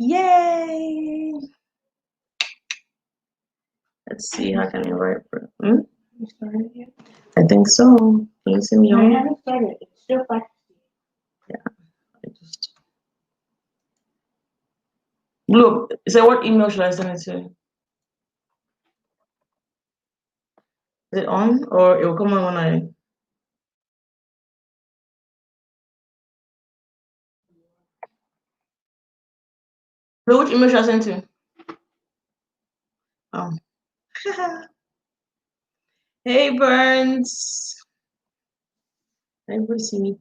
Yay! Let's see, how can I write for You started yet? I think so. Can you see me I on? haven't started. It's still 5:50. I just look. So what email should I send it to? Is it on or it will come on when I? So which email should I send to? Oh. Hey Burns. Everybody see me.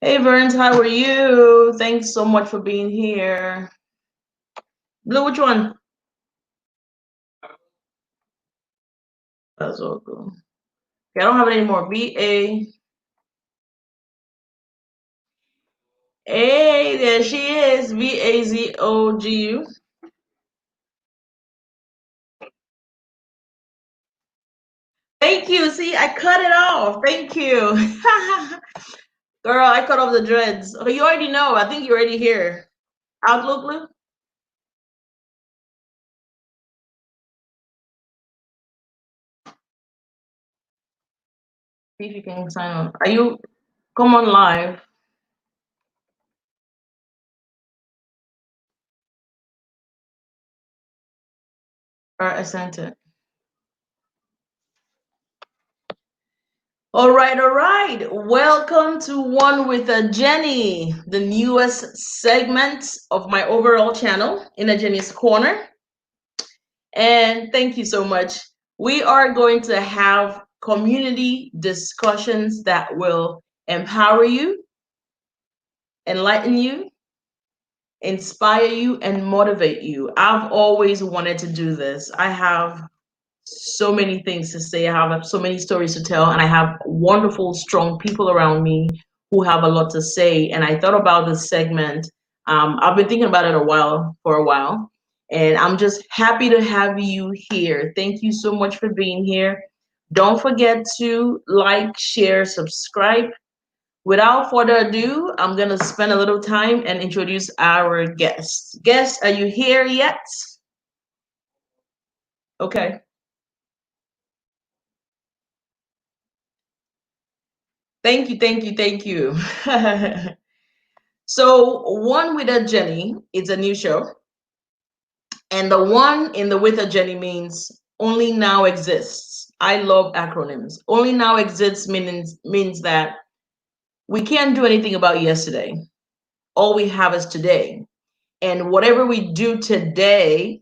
Hey Burns, how are you? Thanks so much for being here. Blue, which one? That's all good. Okay, I don't have it anymore. B-A. Hey, there she is. V-A-Z-O-G-U. Thank you. See, I cut it off. Thank you. Girl, I cut off the dreads. Okay, you already know. I think you're already here. Outlook, Blue? See if you can sign on. Are you come on live? Or I sent it. All right, all right. Welcome to One with Ejeni, the newest segment of my overall channel in Ejeni's Corner. And thank you so much. We are going to have community discussions that will empower you, enlighten you, inspire you, and motivate you. I've always wanted to do this. I have so many things to say. I have so many stories to tell, and I have wonderful, strong people around me who have a lot to say. And I thought about this segment. I've been thinking about it for a while, and I'm just happy to have you here. Thank you so much for being here. Don't forget to like, share, subscribe. Without further ado, I'm gonna spend a little time and introduce our guests. Guests, are you here yet? Okay. Thank you, thank you, thank you. So, One with Ejeni is a new show, and the one in the with Ejeni means only now exists. I love acronyms. Only now exists means that we can't do anything about yesterday. All we have is today, and whatever we do today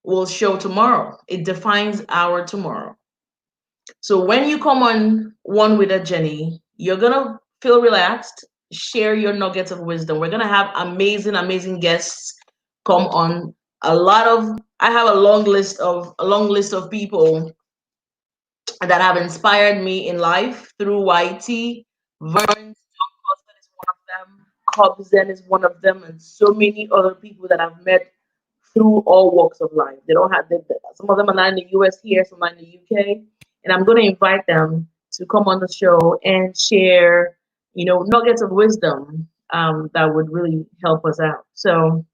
will show tomorrow. It defines our tomorrow. So when you come on One with Ejeni, you're gonna feel relaxed, share your nuggets of wisdom. We're gonna have amazing, amazing guests come on. I have a long list of people that have inspired me in life through YT. Vern is one of them, Cobzen is one of them, and so many other people that I've met through all walks of life. They don't have some of them are not in the US here, some are in the UK. And I'm gonna invite them to come on the show and share, nuggets of wisdom that would really help us out. So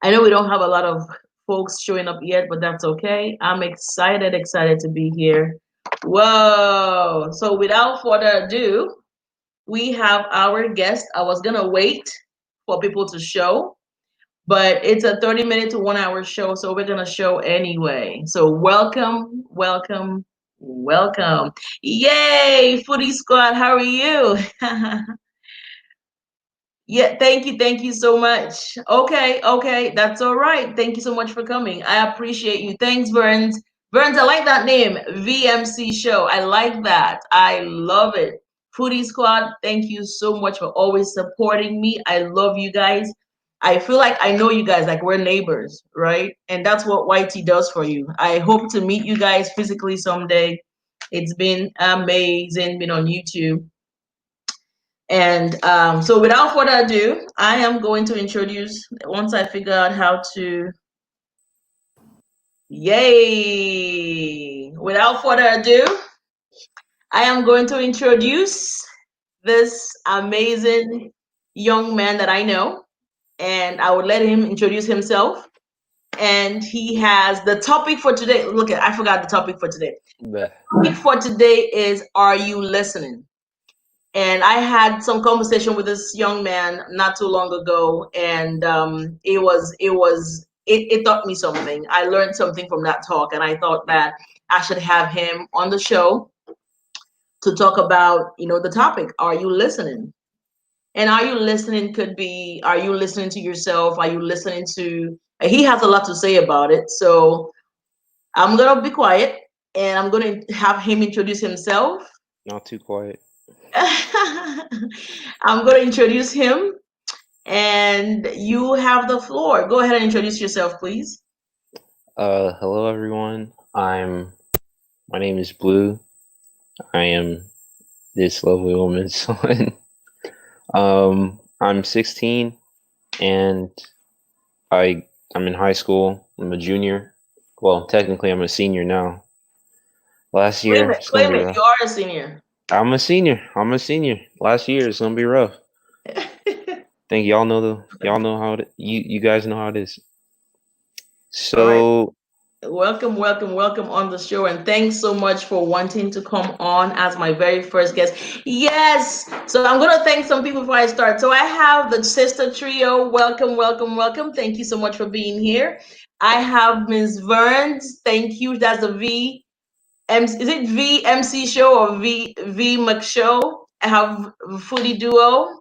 I know we don't have a lot of folks showing up yet, but that's okay. I'm excited to be here. Whoa. So without further ado, we have our guest. I was gonna wait for people to show, but it's a 30-minute to 1 hour show, so we're gonna show anyway. So welcome, welcome, welcome. Yay, Footy Squad, how are you? Yeah, thank you so much. Okay, that's all right. Thank you so much for coming. I appreciate you. Thanks, Burns. Burns, I like that name, VMC Show. I like that. I love it. Foodie Squad, thank you so much for always supporting me. I love you guys. I feel like I know you guys, like we're neighbors, right? And that's what YT does for you. I hope to meet you guys physically someday. It's been amazing being on YouTube. And so without further ado, I am going to introduce, once I figure out how to, yay! Without further ado, I am going to introduce this amazing young man that I know, and I would let him introduce himself. And he has the topic for today. Look at, I forgot the topic for today. Bleh. Topic for today is, are you listening? And I had some conversation with this young man not too long ago, and it taught me something. I learned something from that talk, and I thought that I should have him on the show to talk about, the topic. Are you listening? And are you listening could be, are you listening to yourself? Are you listening to? He has a lot to say about it, so I'm gonna be quiet, and I'm gonna have him introduce himself. Not too quiet. I'm going to introduce him, and you have the floor. Go ahead and introduce yourself, please. Hello everyone. My name is Blue. I am this lovely woman's son. I'm 16 and I'm in high school. I'm a junior. Well, technically I'm a senior now. Last Claim year it. it's gonna Claim be it. rough. You are a senior. I'm a senior. I'm a senior. Last year it's gonna be rough. Think y'all know how you guys know how it is. All right. So Welcome, welcome, welcome on the show, and thanks so much for wanting to come on as my very first guest. Yes, so I'm gonna thank some people before I start. So I have the sister trio. Welcome, welcome, welcome. Thank you so much for being here. I have Ms. Verns. Thank you. That's the V. Is it VMC show or V McShow? I have Foodie Duo.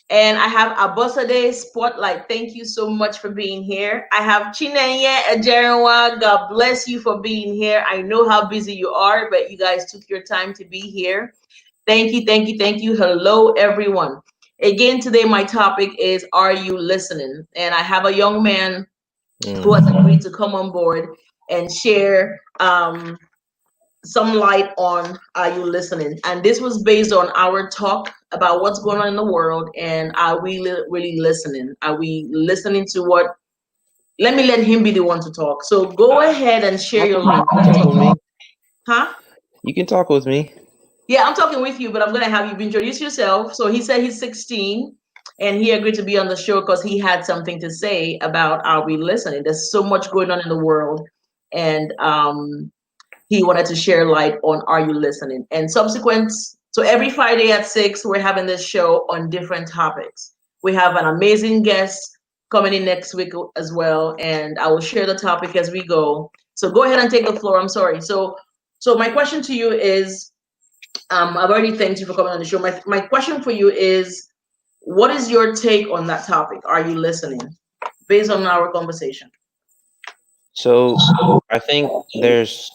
And I have Abosade Spotlight. Thank you so much for being here. I have Chinenye Ejerenwa. God bless you for being here. I know how busy you are, but you guys took your time to be here. Thank you, thank you, thank you. Hello, everyone. Again, today my topic is, are you listening? And I have a young man who has agreed to come on board and share some light on, are you listening? And this was based on our talk about what's going on in the world, and are we really listening? Are we listening to what? Let him be the one to talk. So go ahead and share talk your with me. light. Talk with me. Huh? You can talk with me. Yeah, I'm talking with you, but I'm gonna have you introduce yourself. So he said he's 16, and he agreed to be on the show because he had something to say about, are we listening? There's so much going on in the world, and he wanted to share light on, are you listening? And subsequent, so every Friday at 6, we're having this show on different topics. We have an amazing guest coming in next week as well, and I will share the topic as we go. So go ahead and take the floor. I'm sorry. So my question to you is, I've already thanked you for coming on the show. My question for you is, what is your take on that topic? Are you listening? Based on our conversation. So I think there's,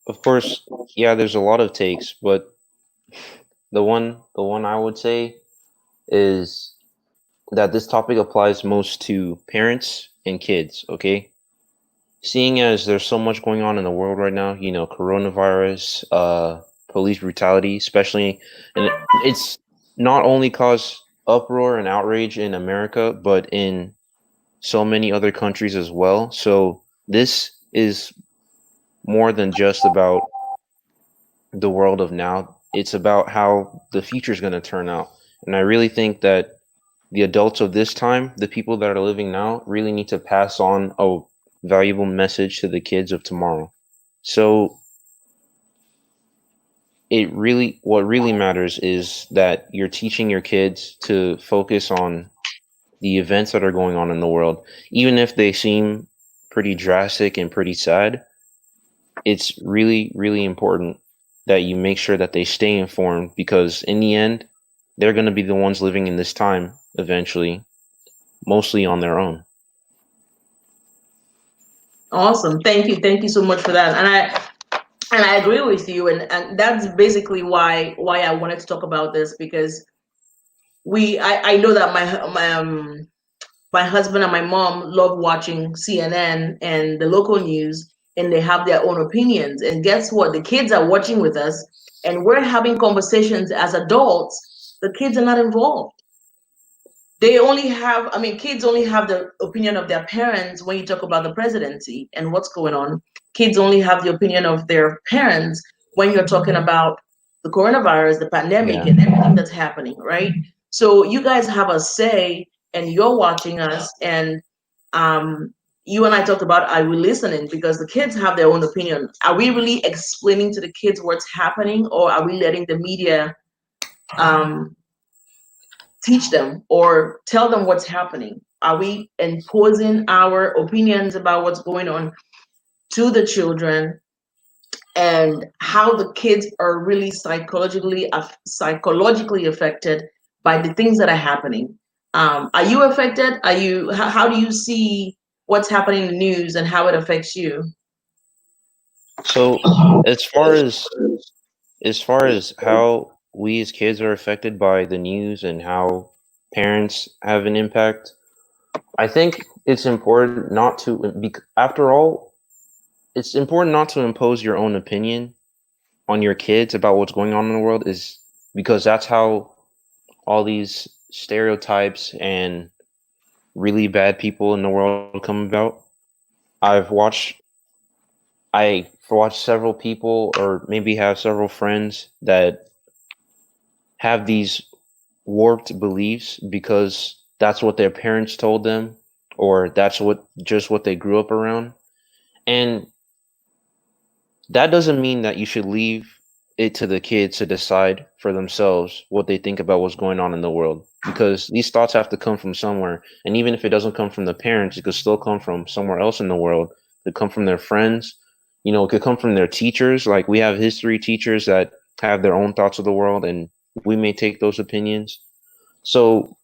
of course, yeah, there's a lot of takes, but the one I would say is that this topic applies most to parents and kids, okay? Seeing as there's so much going on in the world right now, coronavirus, police brutality, especially, and it's not only caused uproar and outrage in America, but in so many other countries as well. So this is more than just about the world of now. It's about how the future is going to turn out. And I really think that the adults of this time, the people that are living now, really need to pass on a valuable message to the kids of tomorrow. So what really matters is that you're teaching your kids to focus on the events that are going on in the world, even if they seem pretty drastic and pretty sad. It's really, really important that you make sure that they stay informed, because in the end, they're going to be the ones living in this time eventually, mostly on their own. Awesome. Thank you so much for that. And I agree with you, and that's basically why I wanted to talk about this, because I know that my husband and my mom love watching CNN and the local news, and they have their own opinions. And guess what? The kids are watching with us, and we're having conversations as adults. The kids are not involved. They only have, I mean, kids only have the opinion of their parents when you talk about the presidency and what's going on. Kids only have the opinion of their parents when you're talking about the coronavirus, the pandemic, Yeah. and everything that's happening, right? So you guys have a say, and you're watching us, and um, you and I talked about, are we listening? Because the kids have their own opinion. Are we really explaining to the kids what's happening, or are we letting the media um, teach them or tell them what's happening? Are we imposing our opinions about what's going on to the children, and how the kids are really psychologically affected by the things that are happening? Are you affected? Are you? How do you see what's happening in the news and how it affects you? So as far as how we as kids are affected by the news and how parents have an impact, I think it's important not to. After all, it's important not to impose your own opinion on your kids about what's going on in the world, is because that's how all these stereotypes and really bad people in the world come about. I've watched I watched several people, or maybe have several friends that have these warped beliefs because that's what their parents told them, or that's what they grew up around. And that doesn't mean that you should leave it to the kids to decide for themselves what they think about what's going on in the world, because these thoughts have to come from somewhere. And even if it doesn't come from the parents, it could still come from somewhere else in the world. It could come from their friends, it could come from their teachers. Like, we have history teachers that have their own thoughts of the world, and we may take those opinions. So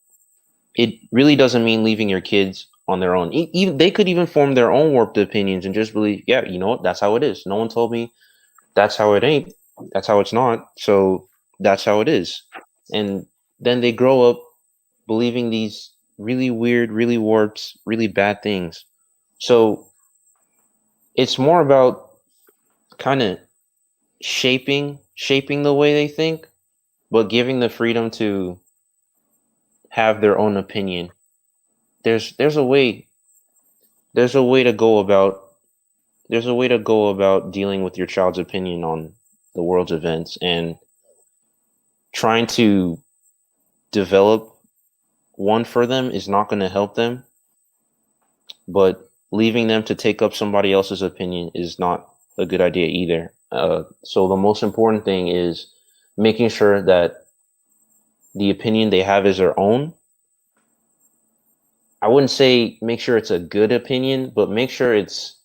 it really doesn't mean leaving your kids on their own. Even they could even form their own warped opinions and just believe, yeah, you know what, that's how it is. No one told me that's how it ain't. That's how it's not. So that's how it is. And then they grow up believing these really weird, really warped, really bad things. So it's more about kind of shaping the way they think, but giving the freedom to have their own opinion. There's a way there's a way to go about dealing with your child's opinion on the world's events, and trying to develop one for them is not going to help them, but leaving them to take up somebody else's opinion is not a good idea either. So the most important thing is making sure that the opinion they have is their own. I wouldn't say make sure it's a good opinion, but make sure it's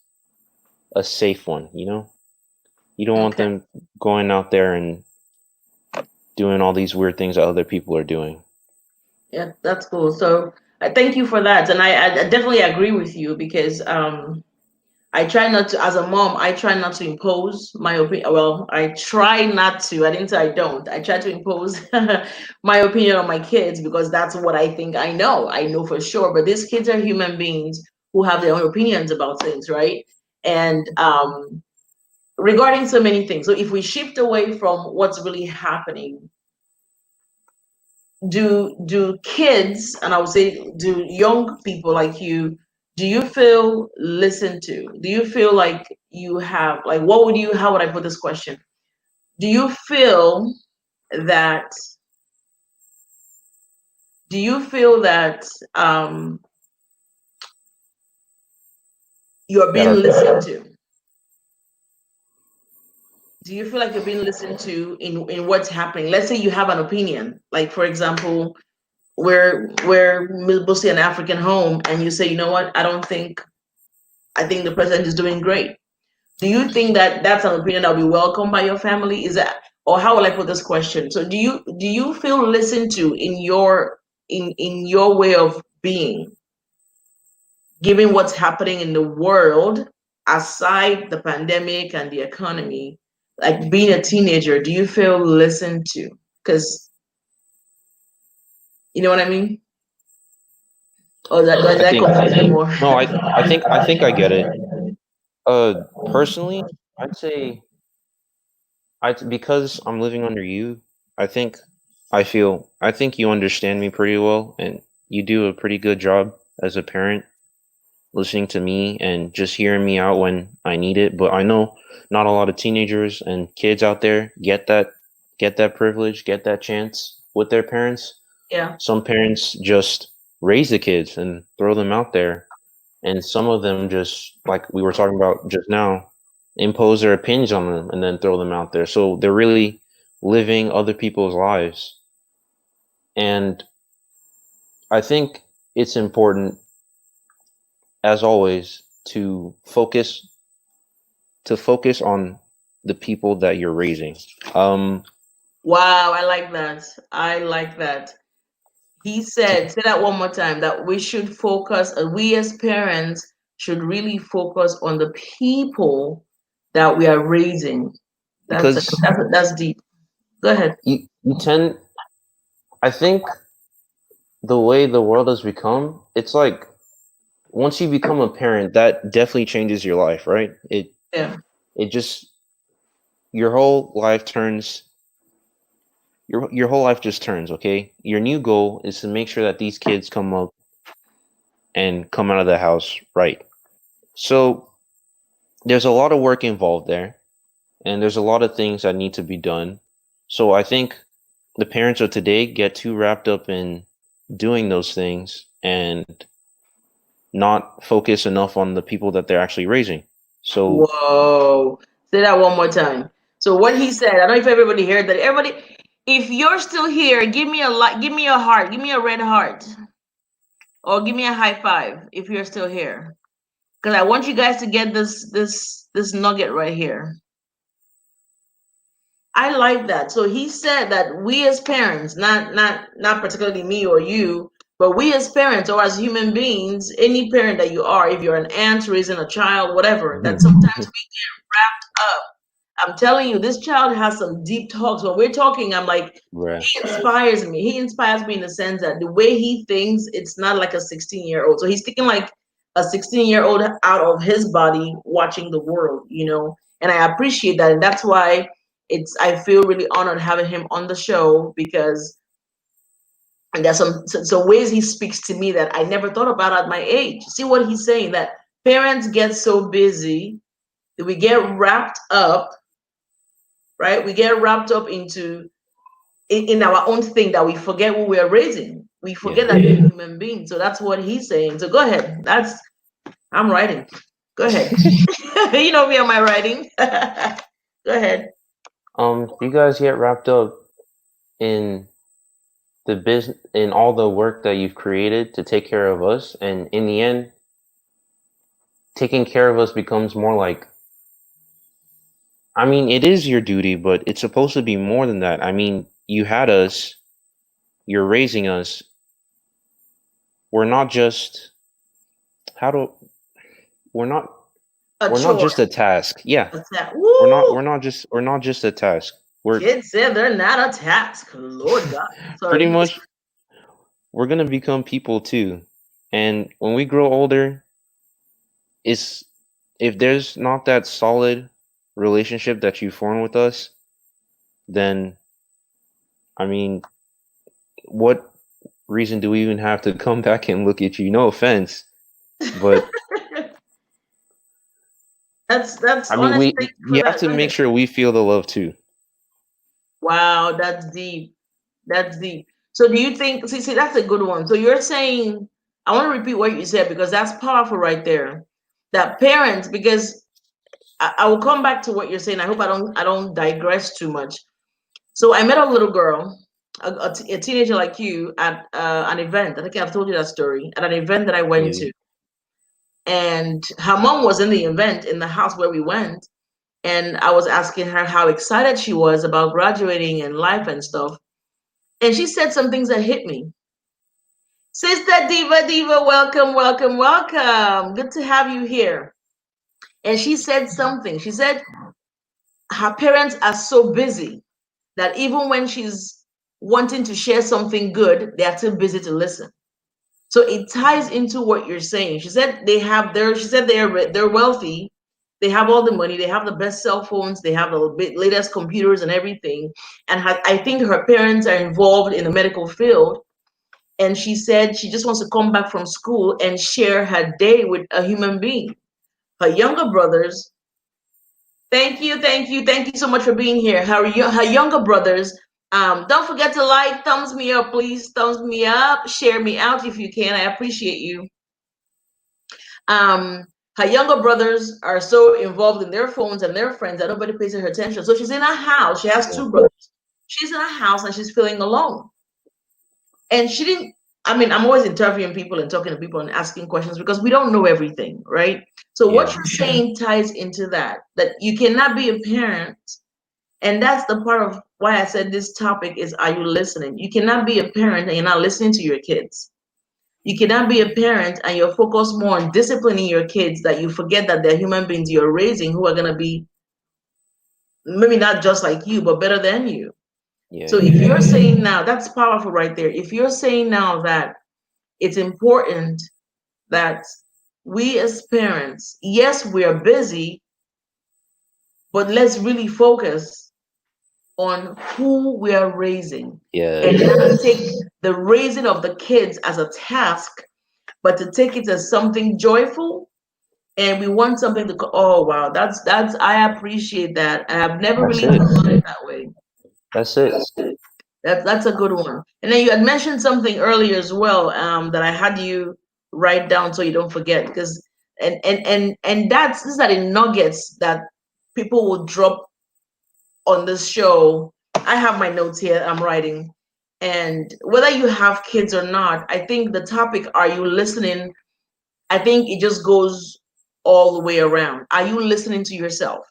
a safe one, You don't want Okay. them going out there and doing all these weird things that other people are doing. Yeah, that's cool. So I thank you for that, and I definitely agree with you, because I try not to, as a mom, I try not to impose my opinion. Well, I try not to. I didn't say I don't. I try to impose my opinion on my kids, because that's what I think I know. I know for sure. But these kids are human beings who have their own opinions about things, right? And regarding so many things. So if we shift away from what's really happening, do kids, and I would say, do young people like you, do you feel listened to? Do you feel like you have, like, what would you, how would I put this question, do you feel that, do you feel that um you're That being are listened to? Do you feel like you're being listened to in what's happening? Let's say you have an opinion, like, for example, we're mostly an African home, and you say, you know what, I think the president is doing great. Do you think that that's an opinion that will be welcomed by your family? Is that, or how will I put this question? So do you feel listened to in your way of being, given what's happening in the world, aside the pandemic and the economy? Like, being a teenager, do you feel listened to? Because, you know what I mean? Or does I that think confuse you more? no, I think I get it. Personally, I'd say I because I'm living under you, I think I think you understand me pretty well, and you do a pretty good job as a parent, listening to me and just hearing me out when I need it. But I know not a lot of teenagers and kids out there get that get that privilege, get that chance with their parents. Yeah. Some parents just raise the kids and throw them out there, and some of them just, like we were talking about just now, impose their opinions on them and then throw them out there. So they're really living other people's lives. And I think it's important, as always, to focus on the people that you're raising. Um, Wow, I like that. I like that. He said, say that one more time, that we should focus, we as parents should really focus on the people that we are raising. because That's deep. Go ahead. you tend, I think the way the world has become, it's like once you become a parent, that definitely changes your life, right? Yeah. It just, your whole life turns, your whole life just turns, okay? Your new goal is to make sure that these kids come up and come out of the house right. So there's a lot of work involved there, and there's a lot of things that need to be done. So I think the parents of today get too wrapped up in doing those things and not focus enough on the people that they're actually raising. So Whoa. Say that one more time. So what he said, I don't know if everybody heard that. Everybody, if you're still here, give me a like, give me a heart, give me a red heart, or give me a high five if you're still here. Because I want you guys to get this nugget right here. I like that. So he said that we as parents, not particularly me or you, but we as parents or as human beings, any parent that you are, if you're an aunt raising a child, whatever, that sometimes we get wrapped up. I'm telling you, this child has some deep talks. When we're talking, I'm like, right. he inspires me. He inspires me in the sense that the way he thinks, it's not like a 16-year-old. So he's thinking like a 16-year-old out of his body watching the world, you know? And I appreciate that. And that's why I feel really honored having him on the show, because and there's some ways he speaks to me that I never thought about at my age. See what he's saying, that parents get so busy that we get wrapped up, right? We get wrapped up in our own thing, that we forget who we are raising. We Yeah. forget that they're human beings. So that's what he's saying. So go ahead. I'm writing. Go ahead. You know me on my writing. Go ahead. You guys get wrapped up in the business, in all the work that you've created to take care of us, and in the end, taking care of us becomes more like, I mean, it is your duty, but it's supposed to be more than that. I mean, you had us, you're raising us. We're not just, how do we're not A we're not chore. just a task. Yeah. A task. We're not we're Woo! not just we're not just a task. We're Kids said they're not a task. Lord God. pretty Sorry. much, we're gonna become people too. And when we grow older, it's, if there's not that solid relationship that you form with us, then, I mean, what reason do we even have to come back and look at you? No offense, but That's I mean, honest. we Thank you for you have that. to Go make ahead. sure we feel the love too. Wow, that's deep. That's deep. So do you think, see, that's a good one. So you're saying, I want to repeat what you said because that's powerful right there. That parents, because I will come back to what you're saying. I hope I don't digress too much. So I met a little girl, a teenager like you, at an event. I think I've told you that story, at an event that I went Yeah. to. And her mom was in the event in the house where we went. And I was asking her how excited she was about graduating and life and stuff. And she said some things that hit me. Sister Diva, welcome, welcome, welcome. Good to have you here. And she said something. She said her parents are so busy that even when she's wanting to share something good, they are too busy to listen. So it ties into what you're saying. She said she said they're wealthy. They have all the money. They have the best cell phones. They have the latest computers and everything. And I think her parents are involved in the medical field. And she said she just wants to come back from school and share her day with a human being. Her younger brothers Thank you, thank you, thank you so much for being here. Her younger brothers, don't forget to like, thumbs me up, please. Thumbs me up, share me out if you can. I appreciate you. Um, her younger brothers are so involved in their phones and their friends that nobody pays her attention. So she's in a house. She has Yeah. two brothers. She's in a house and she's feeling alone. And she didn't. I mean, I'm always interviewing people and talking to people and asking questions because we don't know everything, right? So what Yeah. you're saying ties into that you cannot be a parent. And that's the part of why I said this topic is, are you listening? You cannot be a parent and you're not listening to your kids. You cannot be a parent and you're focused more on disciplining your kids that you forget that they're human beings you're raising who are going to be maybe not just like you, but better than you. Yeah. So if you're saying now, that's powerful right there. If you're saying now that it's important that we as parents, yes, we are busy, but let's really focus on who we are raising Yeah. and not take the raising of the kids as a task, but to take it as something joyful. And we want something to go, oh wow, that's I appreciate that. I have never That's really it. thought about it that way. That's it. That's a good one. And then you had mentioned something earlier as well, that I had you write down so you don't forget. Because and that's these are the nuggets that people will drop on this show. I have my notes here. I'm writing, and whether you have kids or not, I think the topic "Are you listening?" I think it just goes all the way around. Are you listening to yourself?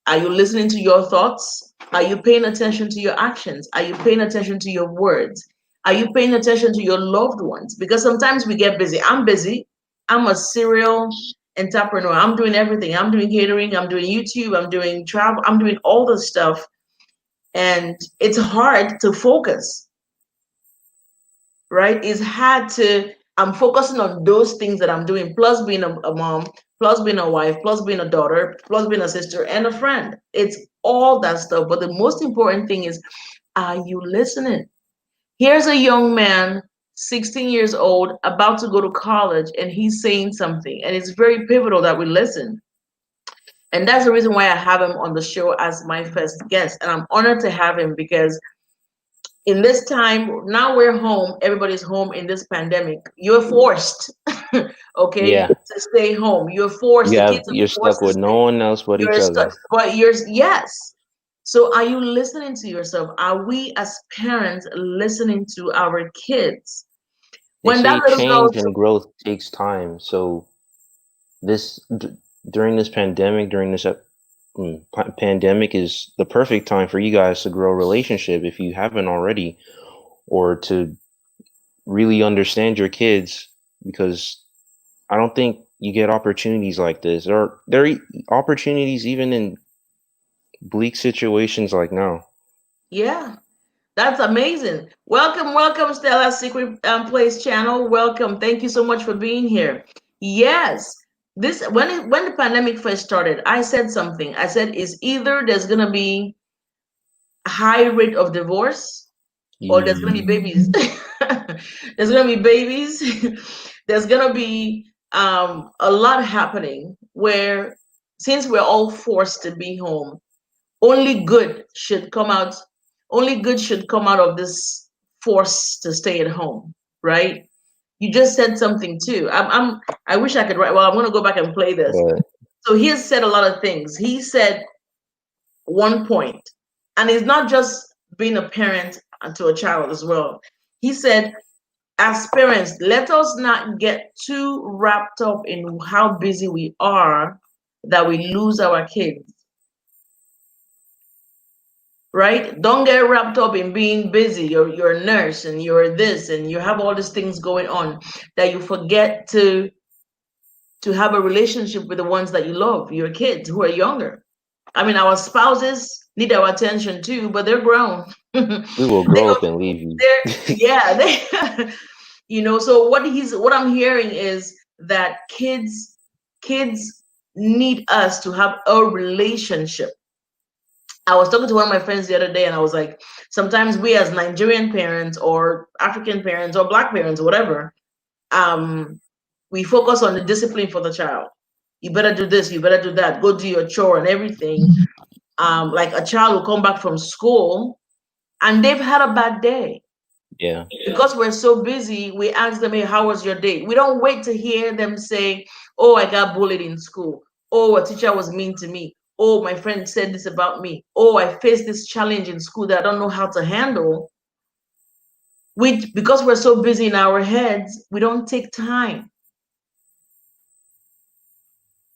Are you listening to your thoughts? Are you paying attention to your actions? Are you paying attention to your words? Are you paying attention to your loved ones? Because sometimes we get busy. I'm busy. I'm a serial entrepreneur. I'm doing everything. I'm doing catering. I'm doing YouTube. I'm doing travel. I'm doing all this stuff. And it's hard to focus, right? It's hard to, I'm focusing on those things that I'm doing, plus being a mom, plus being a wife, plus being a daughter, plus being a sister and a friend. It's all that stuff. But the most important thing is, are you listening? Here's a young man, 16 years old, about to go to college, and he's saying something. And it's very pivotal that we listen. And that's the reason why I have him on the show as my first guest. And I'm honored to have him because in this time, now we're home, everybody's home in this pandemic. You're forced, okay, Yeah. to stay home. You're forced, the kids are You're forced stuck to with no stay. one else but each You're other. stuck, but yes. So are you listening to yourself? Are we as parents listening to our kids? They When that say little girl, change and growth takes time. So this during this pandemic, during this pandemic is the perfect time for you guys to grow a relationship if you haven't already, or to really understand your kids, because I don't think you get opportunities like this. There are opportunities even in bleak situations like now. yeah, that's amazing. Welcome, welcome, Stella Secret Place channel. Welcome. Thank you so much for being here. Yes, this when the pandemic first started, I said something. I said it's either there's gonna be a high rate of divorce or there's gonna be babies. There's gonna be babies. There's gonna be a lot happening where since we're all forced to be home, only good should come out only good should come out of this force to stay at home, right? You just said something too. I wish I could write. Well, I'm going to go back and play this. But So he has said a lot of things. He said one point, and it's not just being a parent to a child as well. He said, as parents, let us not get too wrapped up in how busy we are that we lose our kids, right? Don't get wrapped up in being busy. You're a nurse and you're this and you have all these things going on that you forget to have a relationship with the ones that you love, your kids who are younger. I mean, our spouses need our attention too, but they're grown. they we will grow up don't, and leave you. they're yeah, they so what I'm hearing is that kids need us to have a relationship. I was talking to one of my friends the other day, and I was like, sometimes we as Nigerian parents or African parents or Black parents, whatever, we focus on the discipline for the child. You better do this, you better do that, go do your chore and everything. Like a child will come back from school and they've had a bad day. Yeah. Because we're so busy, we ask them, hey, how was your day? We don't wait to hear them say, oh, I got bullied in school. Oh, a teacher was mean to me. Oh, my friend said this about me. Oh, I faced this challenge in school that I don't know how to handle. Because we're so busy in our heads, we don't take time.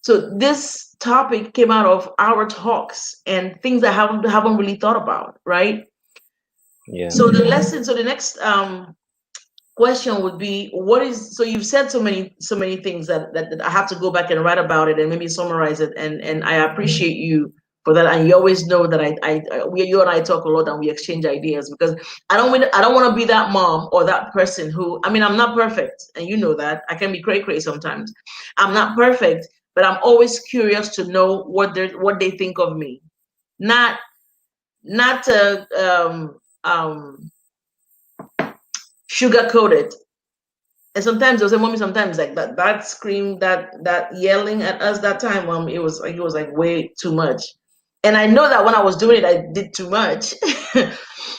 So this topic came out of our talks and things that haven't really thought about, right? Yeah. So the next question would be, what is, so you've said so many things that I have to go back and write about it and maybe summarize it, and I appreciate you for that. And you always know that you and I talk a lot and we exchange ideas, because I don't want to be that mom or that person who, I mean, I'm not perfect, and you know that I can be cray cray sometimes. I'm not perfect, but I'm always curious to know what they think of me, not to sugarcoat it. And sometimes they'll say, "Mommy, sometimes like that scream, that yelling at us that time, Mom, it was like way too much." And I know that when I was doing it, I did too much,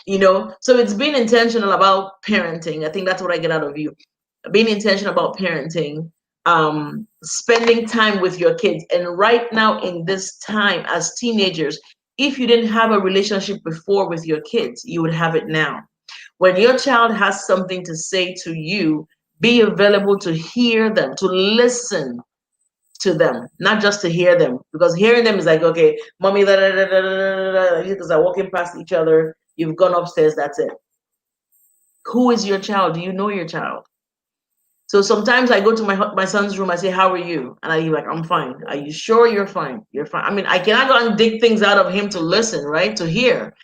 you know. So it's being intentional about parenting. I think that's what I get out of you. Being intentional about parenting, spending time with your kids. And right now in this time as teenagers, if you didn't have a relationship before with your kids, you would have it now. When your child has something to say to you, be available to hear them, to listen to them, not just to hear them. Because hearing them is like, okay, mommy, da, da, da, da, da, da, da, you guys are walking past each other, you've gone upstairs, that's it. Who is your child? Do you know your child? So sometimes I go to my son's room, I say, how are you? And I like, I'm fine. Are you sure you're fine? You're fine. I mean, I cannot go and dig things out of him to listen, right? To hear.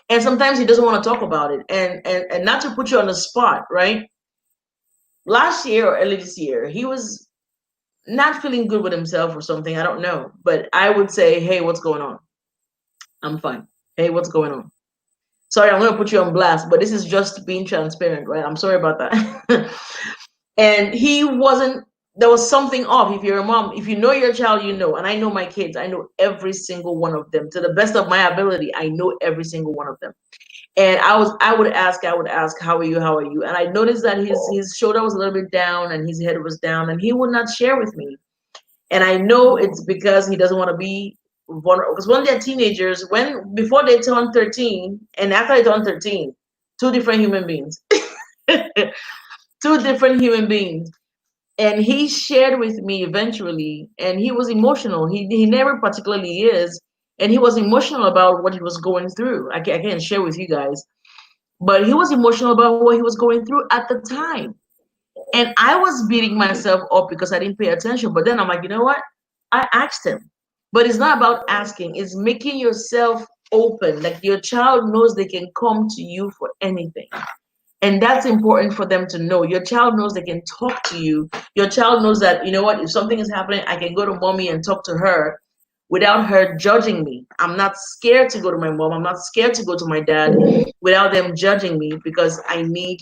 And sometimes he doesn't want to talk about it. And not to put you on the spot, right? Last year or early this year, he was not feeling good with himself or something. I don't know. But I would say, hey, what's going on? I'm fine. Hey, what's going on? Sorry, I'm going to put you on blast, but this is just being transparent, right? I'm sorry about that. And he wasn't, there was something off. If you're a mom, if you know your child, you know. And I know my kids, I know every single one of them. To the best of my ability, I know every single one of them. And I would ask, how are you? And I noticed that his shoulder was a little bit down and his head was down, and he would not share with me. And I know it's because he doesn't want to be vulnerable. Because when they're teenagers, before they turn 13 and after they turn 13, two different human beings. Two different human beings. And he shared with me eventually, and he was emotional. He never particularly is, and he was emotional about what he was going through. I can't share with you guys, but he was emotional about what he was going through at the time. And I was beating myself up because I didn't pay attention. But then I'm like, you know what? I asked him. But it's not about asking, it's making yourself open. Like your child knows they can come to you for anything. And that's important for them to know. Your child knows they can talk to you. Your child knows that, you know what, if something is happening, I can go to mommy and talk to her without her judging me. I'm not scared to go to my mom. I'm not scared to go to my dad without them judging me because I need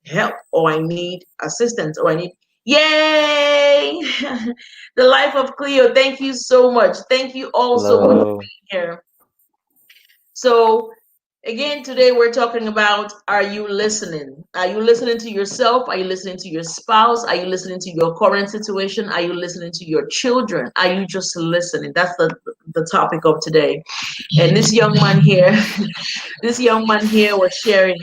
help or I need assistance or I need, yay! The life of Cleo. Thank you so much. Thank you all so much for Hello. being here. So, again, today we're talking about, are you listening? Are you listening to yourself? Are you listening to your spouse? Are you listening to your current situation? Are you listening to your children? Are you just listening? That's the topic of today. And this young man here, this young man here was sharing.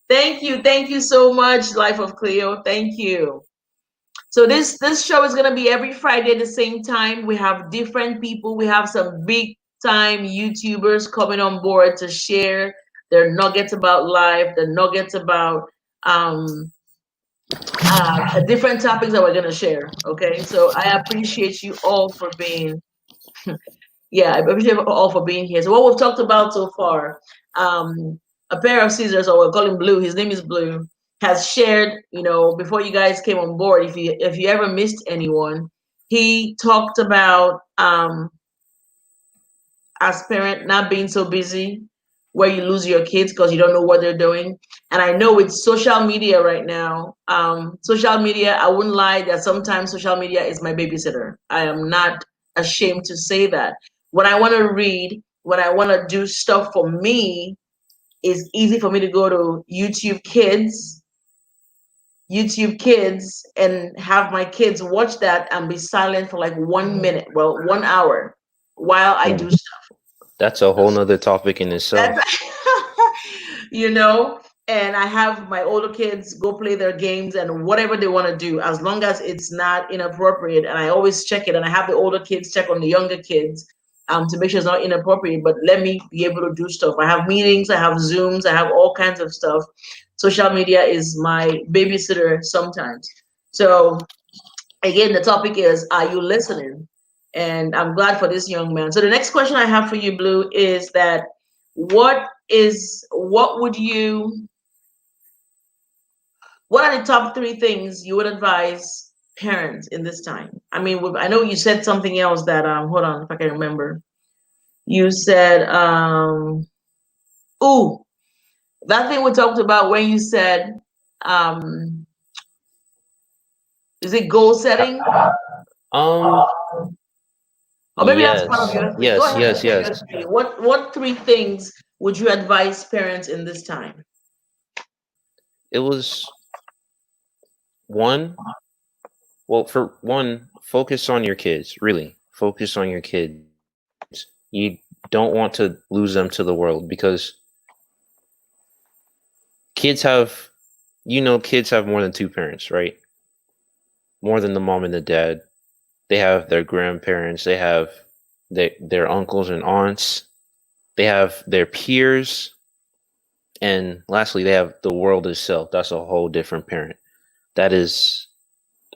Thank you so much, Life of Cleo. Thank you. So this show is gonna be every Friday at the same time. We have different people. We have some big time YouTubers coming on board to share their nuggets about life, the nuggets about um, different topics that we're gonna share. Okay, so I appreciate you all for being yeah, I appreciate you all for being here. So what we've talked about so far, a pair of scissors, or we'll call him Blue. His name is Blue. Has shared, before you guys came on board. If you ever missed anyone, he talked about as parent not being so busy, where you lose your kids because you don't know what they're doing. And I know with social media right now, social media, I wouldn't lie that sometimes social media is my babysitter. I am not ashamed to say that. When I want to read, when I want to do stuff for me, it's easy for me to go to YouTube Kids, and have my kids watch that and be silent for like 1 minute, well, 1 hour, while I do Mm, stuff. that's a whole nother topic in itself. That's you know, and I have my older kids go play their games and whatever they want to do, as long as it's not inappropriate. And I always check it, and I have the older kids check on the younger kids to make sure it's not inappropriate. But let me be able to do stuff. I have meetings, I have Zooms, I have all kinds of stuff. Social media is my babysitter sometimes. So again, the topic is, are you listening? And I'm glad for this young man. So the next question I have for you, Blue, is that what would you what are the top three things you would advise parents in this time? I mean, I know you said something else that hold on if I can remember. You said ooh, that thing we talked about when you said um is it goal Ha- setting? Um, Or maybe that's part of yes, your three. Go yes, ahead and yes, share your yes. three. What three things would you advise parents in this time? It was one. Well, for one, focus on your kids. Really, focus on your kids. You don't want to lose them to the world because kids have, kids have more than two parents, right? More than the mom and the dad. They have their grandparents. They have their uncles and aunts. They have their peers. And lastly, they have the world itself. That's a whole different parent. That is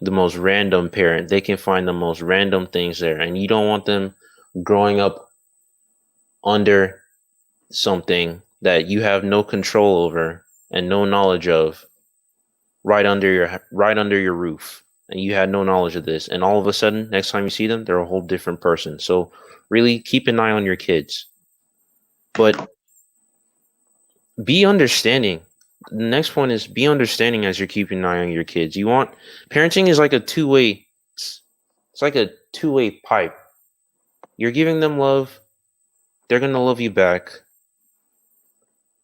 the most random parent. They can find the most random things there. And you don't want them growing up under something that you have no control over and no knowledge of, right under your roof, and you had no knowledge of this, and all of a sudden next time you see them they're a whole different person. So really keep an eye on your kids, but be understanding. The next point is be understanding as you're keeping an eye on your kids. You want Parenting is like a two-way, it's like a two-way pipe. You're giving them love, they're going to love you back.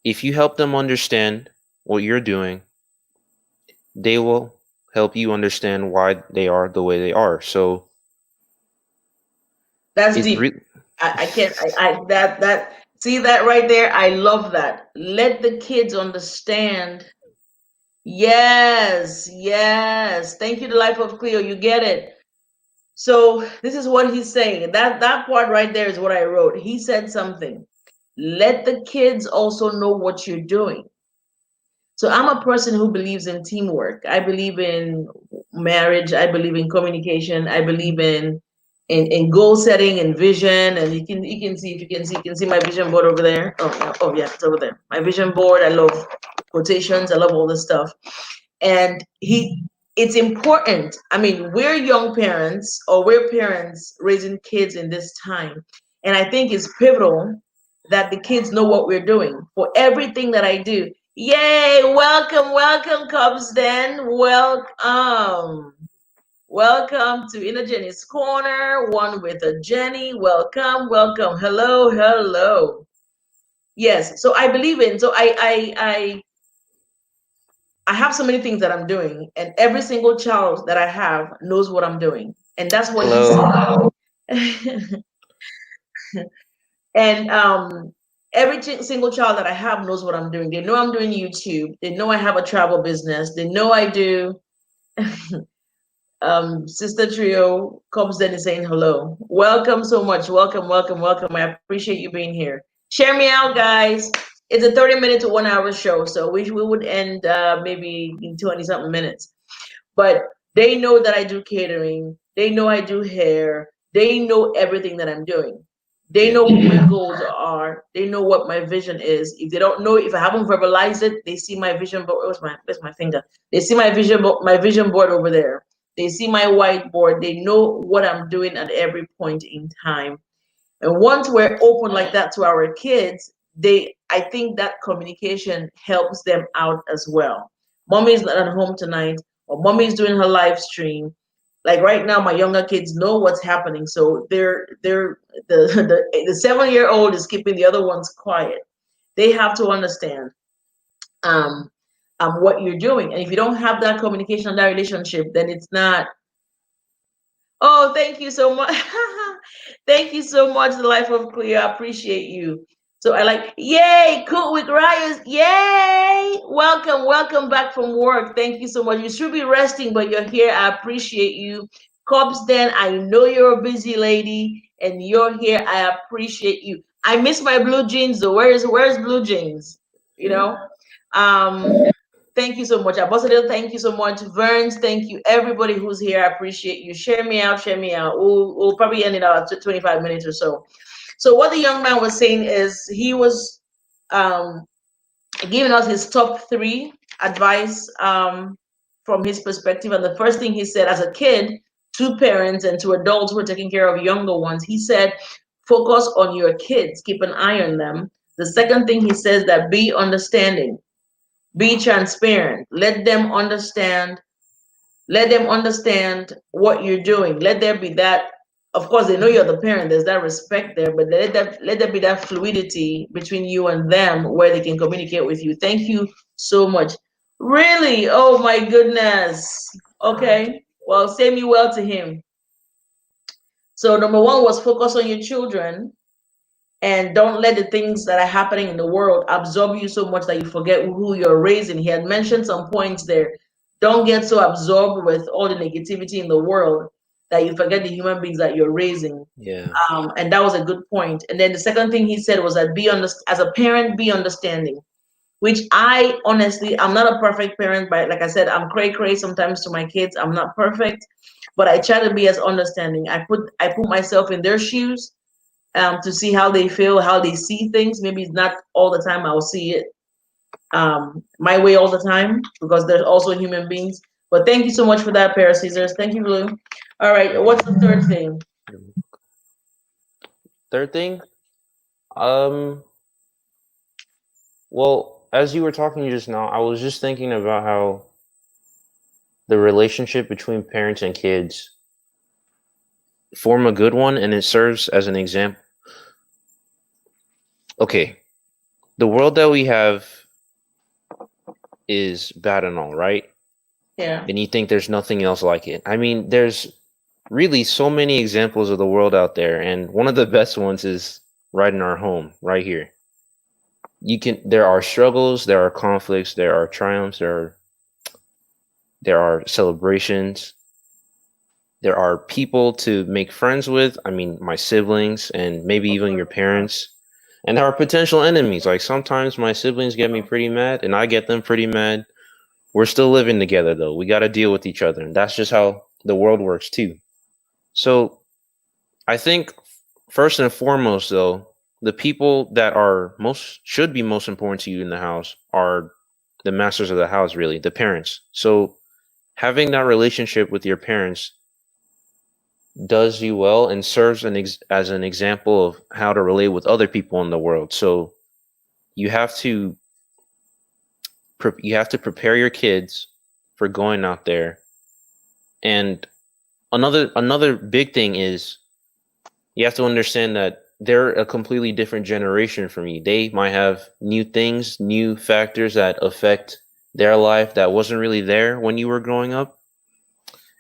If you help them understand what you're doing, they will help you understand why they are the way they are. So That's it's deep. re- I can't. I that see that right there. I love that. Let the kids understand. Yes, yes. Thank you, the life of Cleo. You get it. So this is what he's saying. That part right there is what I wrote. He said something. Let the kids also know what you're doing. So I'm a person who believes in teamwork. I believe in marriage. I believe in communication. I believe in goal setting and vision. And you can see, if you can see my vision board over there. Oh yeah, it's over there. My vision board. I love quotations. I love all this stuff. And it's important. I mean, we're young parents, or we're parents raising kids in this time, and I think it's pivotal that the kids know what we're doing for everything that I do. Yay! Welcome, welcome, Cubs. Then welcome to Inner Jenny's Corner, one with a Jenny. Welcome, welcome. Hello, hello. Yes. So I believe in. So I have so many things that I'm doing, and every single child that I have knows what I'm doing, and that's what he Hello. said. And every single child that I have knows what I'm doing. They know I'm doing YouTube. They know I have a travel business. They know I do. Sister Trio comes in and saying hello. Welcome so much. Welcome, welcome, welcome. I appreciate you being here. Share me out, guys. It's a 30-minute to 1 hour show, so we would end maybe in 20 something minutes. But they know that I do catering. They know I do hair. They know everything that I'm doing. They Yeah. know what my goals are. They know what my vision is. If they don't know, if I haven't verbalized it, they see my vision board. Where's my finger? They see my vision board over there. They see my whiteboard. They know what I'm doing at every point in time. And once we're open like that to our kids, I think that communication helps them out as well. Mommy's not at home tonight, or mommy's doing her live stream. Like right now, my younger kids know what's happening, so they're the 7-year old is keeping the other ones quiet. They have to understand um what you're doing, and if you don't have that communication and that relationship, then it's not. Oh, thank you so much. Thank you so much, the life of Cleo. I appreciate you. So I like, yay, cook with Ryan. Yay! Welcome, welcome back from work. Thank you so much. You should be resting, but you're here. I appreciate you. Cops, then I know you're a busy lady and you're here. I appreciate you. I miss my blue jeans though. Where's blue jeans? You know? Um Thank you so much. Ambassador, thank you so much. Verns, thank you. Everybody who's here, I appreciate you. Share me out, share me out. We'll probably end it out at 25 minutes or so. So what the young man was saying is he was um, giving us his top three advice from his perspective. And the first thing he said, as a kid, to parents and to adults who are taking care of younger ones, he said, focus on your kids, keep an eye on them. The second thing he says that be understanding, be transparent, let them understand what you're doing. Let there be that, of course they know you're the parent, there's that respect there, but let there be that fluidity between you and them where they can communicate with you. Thank you so much. Really? Oh my goodness. Okay, well, say me well to him. So number one was focus on your children, and don't let the things that are happening in the world absorb you so much that you forget who you're raising. He had mentioned some points there. Don't get so absorbed with all the negativity in the world that you forget the human beings that you're raising. Yeah. And that was a good point. And then the second thing he said was that as a parent, be understanding. Which I honestly, I'm not a perfect parent, but like I said, I'm cray cray sometimes to my kids. I'm not perfect, but I try to be as understanding. I put myself in their shoes to see how they feel, how they see things. Maybe it's not all the time I'll see it my way all the time because there's also human beings. But thank you so much for that pair of scissors. Thank you, Blue. All right, what's the third thing? Third thing, um, well, as you were talking just now, I was just thinking about how the relationship between parents and kids form a good one, and it serves as an example. Okay, the world that we have is bad and all, right? Yeah. And you think there's nothing else like it. I mean, there's really so many examples of the world out there, and one of the best ones is right in our home, right here. There are struggles, there are conflicts, there are triumphs, there are celebrations, there are people to make friends with. I mean, my siblings and maybe even your parents. And there are potential enemies. Like sometimes my siblings get me pretty mad and I get them pretty mad. We're still living together though. We got to deal with each other. And that's just how the world works too. So I think first and foremost though, the people that are should be most important to you in the house are the masters of the house, really, the parents. So having that relationship with your parents does you well and serves as an example of how to relate with other people in the world. So you have to prepare your kids for going out there. And another big thing is you have to understand that they're a completely different generation from you. They might have new things, new factors that affect their life that wasn't really there when you were growing up.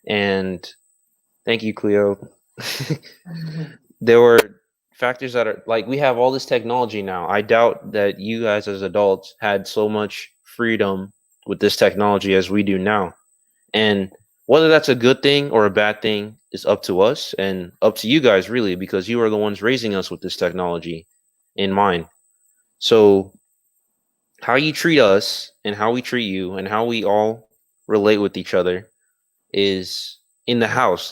And thank you, Cleo. There were factors that are like we have all this technology now. I doubt that you guys as adults had so much freedom with this technology as we do now. And whether that's a good thing or a bad thing is up to us and up to you guys, really, because you are the ones raising us with this technology in mind. So, how you treat us and how we treat you and how we all relate with each other is in the house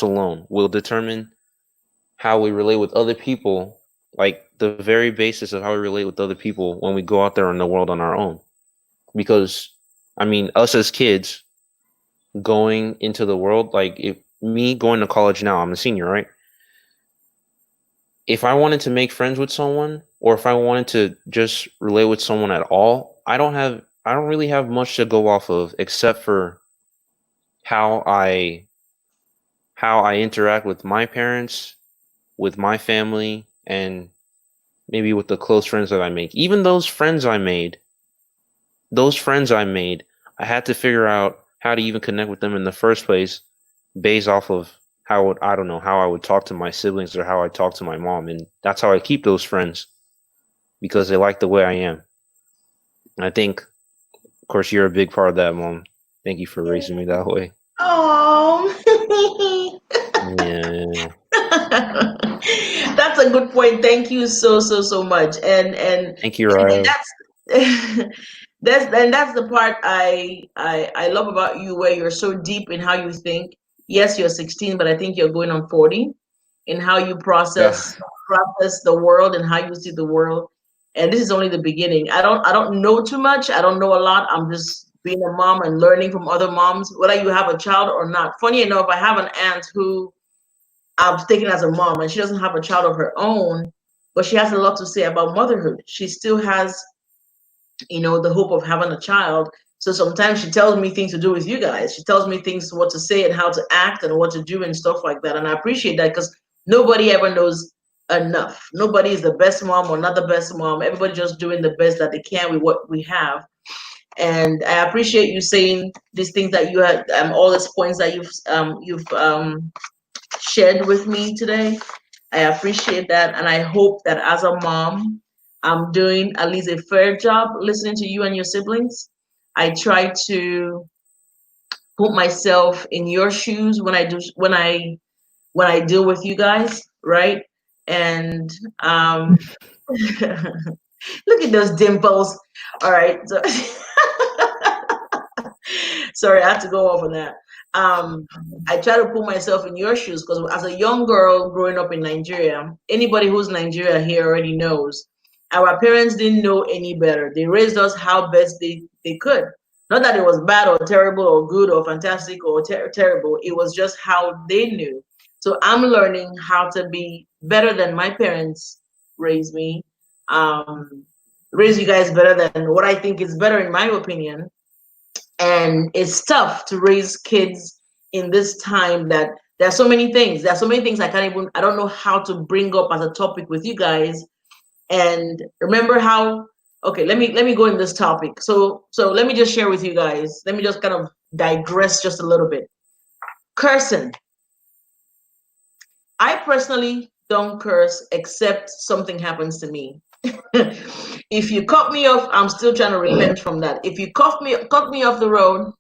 alone, will determine how we relate with other people, like the very basis of how we relate with other people when we go out there in the world on our own. Because, I mean, us as kids, going into the world, like if me going to college now, I'm a senior, right? If I wanted to make friends with someone, or if I wanted to just relate with someone at all, I don't really have much to go off of except for how I how I interact with my parents, with my family, and maybe with the close friends that I make. Even those friends I made, I had to figure out how to even connect with them in the first place based off of I don't know, how I would talk to my siblings or how I talk to my mom. And that's how I keep those friends because they like the way I am. And I think, of course, you're a big part of that, mom. Thank you for raising me that way. Oh. Yeah. That's a good point. Thank you so much. Thank you, And Ryle. that's that's the part I love about you, where you're so deep in how you think. Yes, you're 16, but I think you're going on 40 in how you Yeah. process the world and how you see the world. And this is only the beginning. I don't know too much. I don't know a lot. I'm just being a mom and learning from other moms, whether you have a child or not. Funny enough, I have an aunt who I've taken as a mom, and she doesn't have a child of her own, but she has a lot to say about motherhood. She still has, the hope of having a child. So sometimes she tells me things to do with you guys. She tells me things, what to say and how to act and what to do and stuff like that. And I appreciate that, because nobody ever knows enough. Nobody is the best mom or not the best mom. Everybody just doing the best that they can with what we have. And I appreciate you saying these things that you had, all these points that you've shared with me today. I appreciate that. And I hope that as a mom, I'm doing at least a fair job listening to you and your siblings. I try to put myself in your shoes when I deal with you guys, right? And look at those dimples. All right. So sorry, I have to go off on that. Um, I try to put myself in your shoes, because as a young girl growing up in Nigeria, anybody who's Nigeria here already knows our parents didn't know any better. They raised us how best they could. Not that it was bad or terrible or good or fantastic or terrible. It was just how they knew. So I'm learning how to be better than my parents raised me. Um, Raise you guys better than what I think is better, in my opinion. And it's tough to raise kids in this time, that there are so many things I don't know how to bring up as a topic with you guys. And remember how, okay, let me go in this topic. So let me just share with you guys, let me just kind of digress just a little bit. Cursing. I personally don't curse except something happens to me. If you cut me off, I'm still trying to repent from that. If you cut me off the road,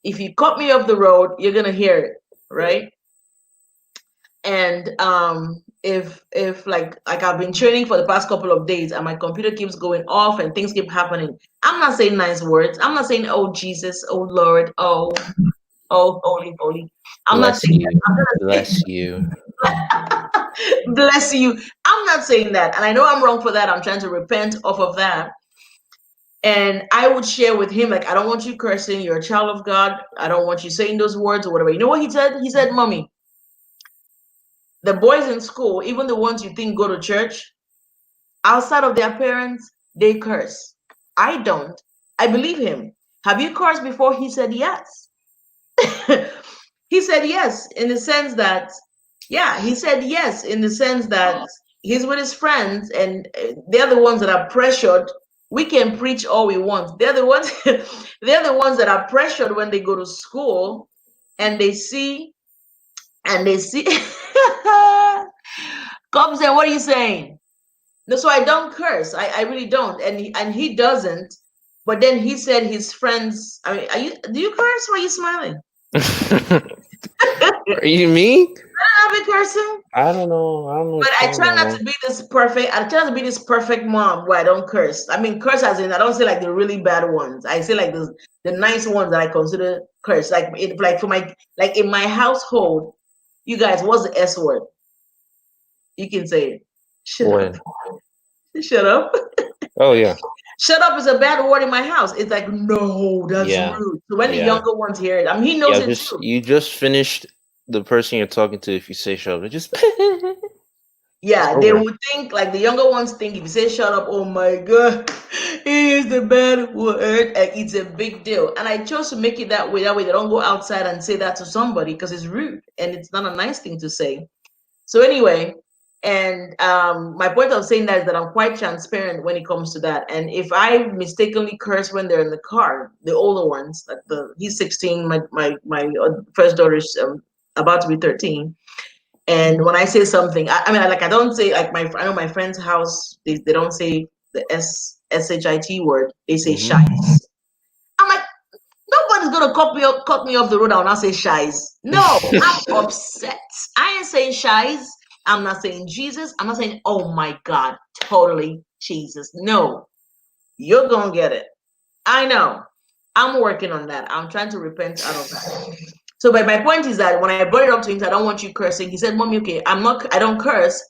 if you cut me off the road, you're gonna hear it, right? And if like I've been training for the past couple of days, and my computer keeps going off and things keep happening, I'm not saying nice words. I'm not saying, oh Jesus, oh Lord, oh holy, holy. I'm not Bless saying that. you. I'm gonna Bless you. say, bless you. I'm not saying that, and I know I'm wrong for that. I'm trying to repent off of that. And I would share with him, like, I don't want you cursing. You're a child of God. I don't want you saying those words or whatever. You know what he said? He said, Mommy, the boys in school, even the ones you think go to church, outside of their parents, they curse. I don't. I believe him. Have you cursed before? He said yes. He said yes, in the sense that, yeah, he said yes, in the sense that he's with his friends, and they're the ones that are pressured. We can preach all we want. They're the ones, they're the ones that are pressured when they go to school, and they see. Comes and what are you saying? No, so I don't curse. I really don't, and he doesn't. But then he said his friends. I mean, do you curse? Why are you smiling? Are you me? I be cursing, I don't know. I don't know but what I you're talking try about, not mom. to be this perfect. I try to be this perfect mom where I don't curse. I mean, curse as in, I don't say like the really bad ones. I say like the nice ones that I consider curse. Like for my, like in my household, you guys, what's the S word? You can say it. Shut up. When? Shut up. Oh yeah. Shut up is a bad word in my house. It's like, no, that's Yeah. rude. So when the Yeah. younger ones hear it, I mean, he knows Yeah. it Just too. you just finished the person you're talking to. If you say shut up, just It's Yeah, they over. would think like the younger ones think if you say shut up, oh my god, he is the bad word. Like, it's a big deal. And I chose to make it that way. That way they don't go outside and say that to somebody because it's rude and it's not a nice thing to say. So anyway, and my point of saying that is that I'm quite transparent when it comes to that. And if I mistakenly curse when they're in the car, the older ones, like he's 16, my first daughter is about to be 13. And when I say something, I mean, like I don't say like I know my friend's house, they don't say the shit word. They say Hmm. shies. I'm like, nobody's gonna cut me off the road. I'll not say shies. No, I'm upset. I ain't saying shies. I'm not saying Jesus. I'm not saying oh my God, totally Jesus. No, you're gonna get it. I know. I'm working on that. I'm trying to repent out of that. So, but my point is that when I brought it up to him, I don't want you cursing. He said, "Mommy, okay, I'm not. I don't curse,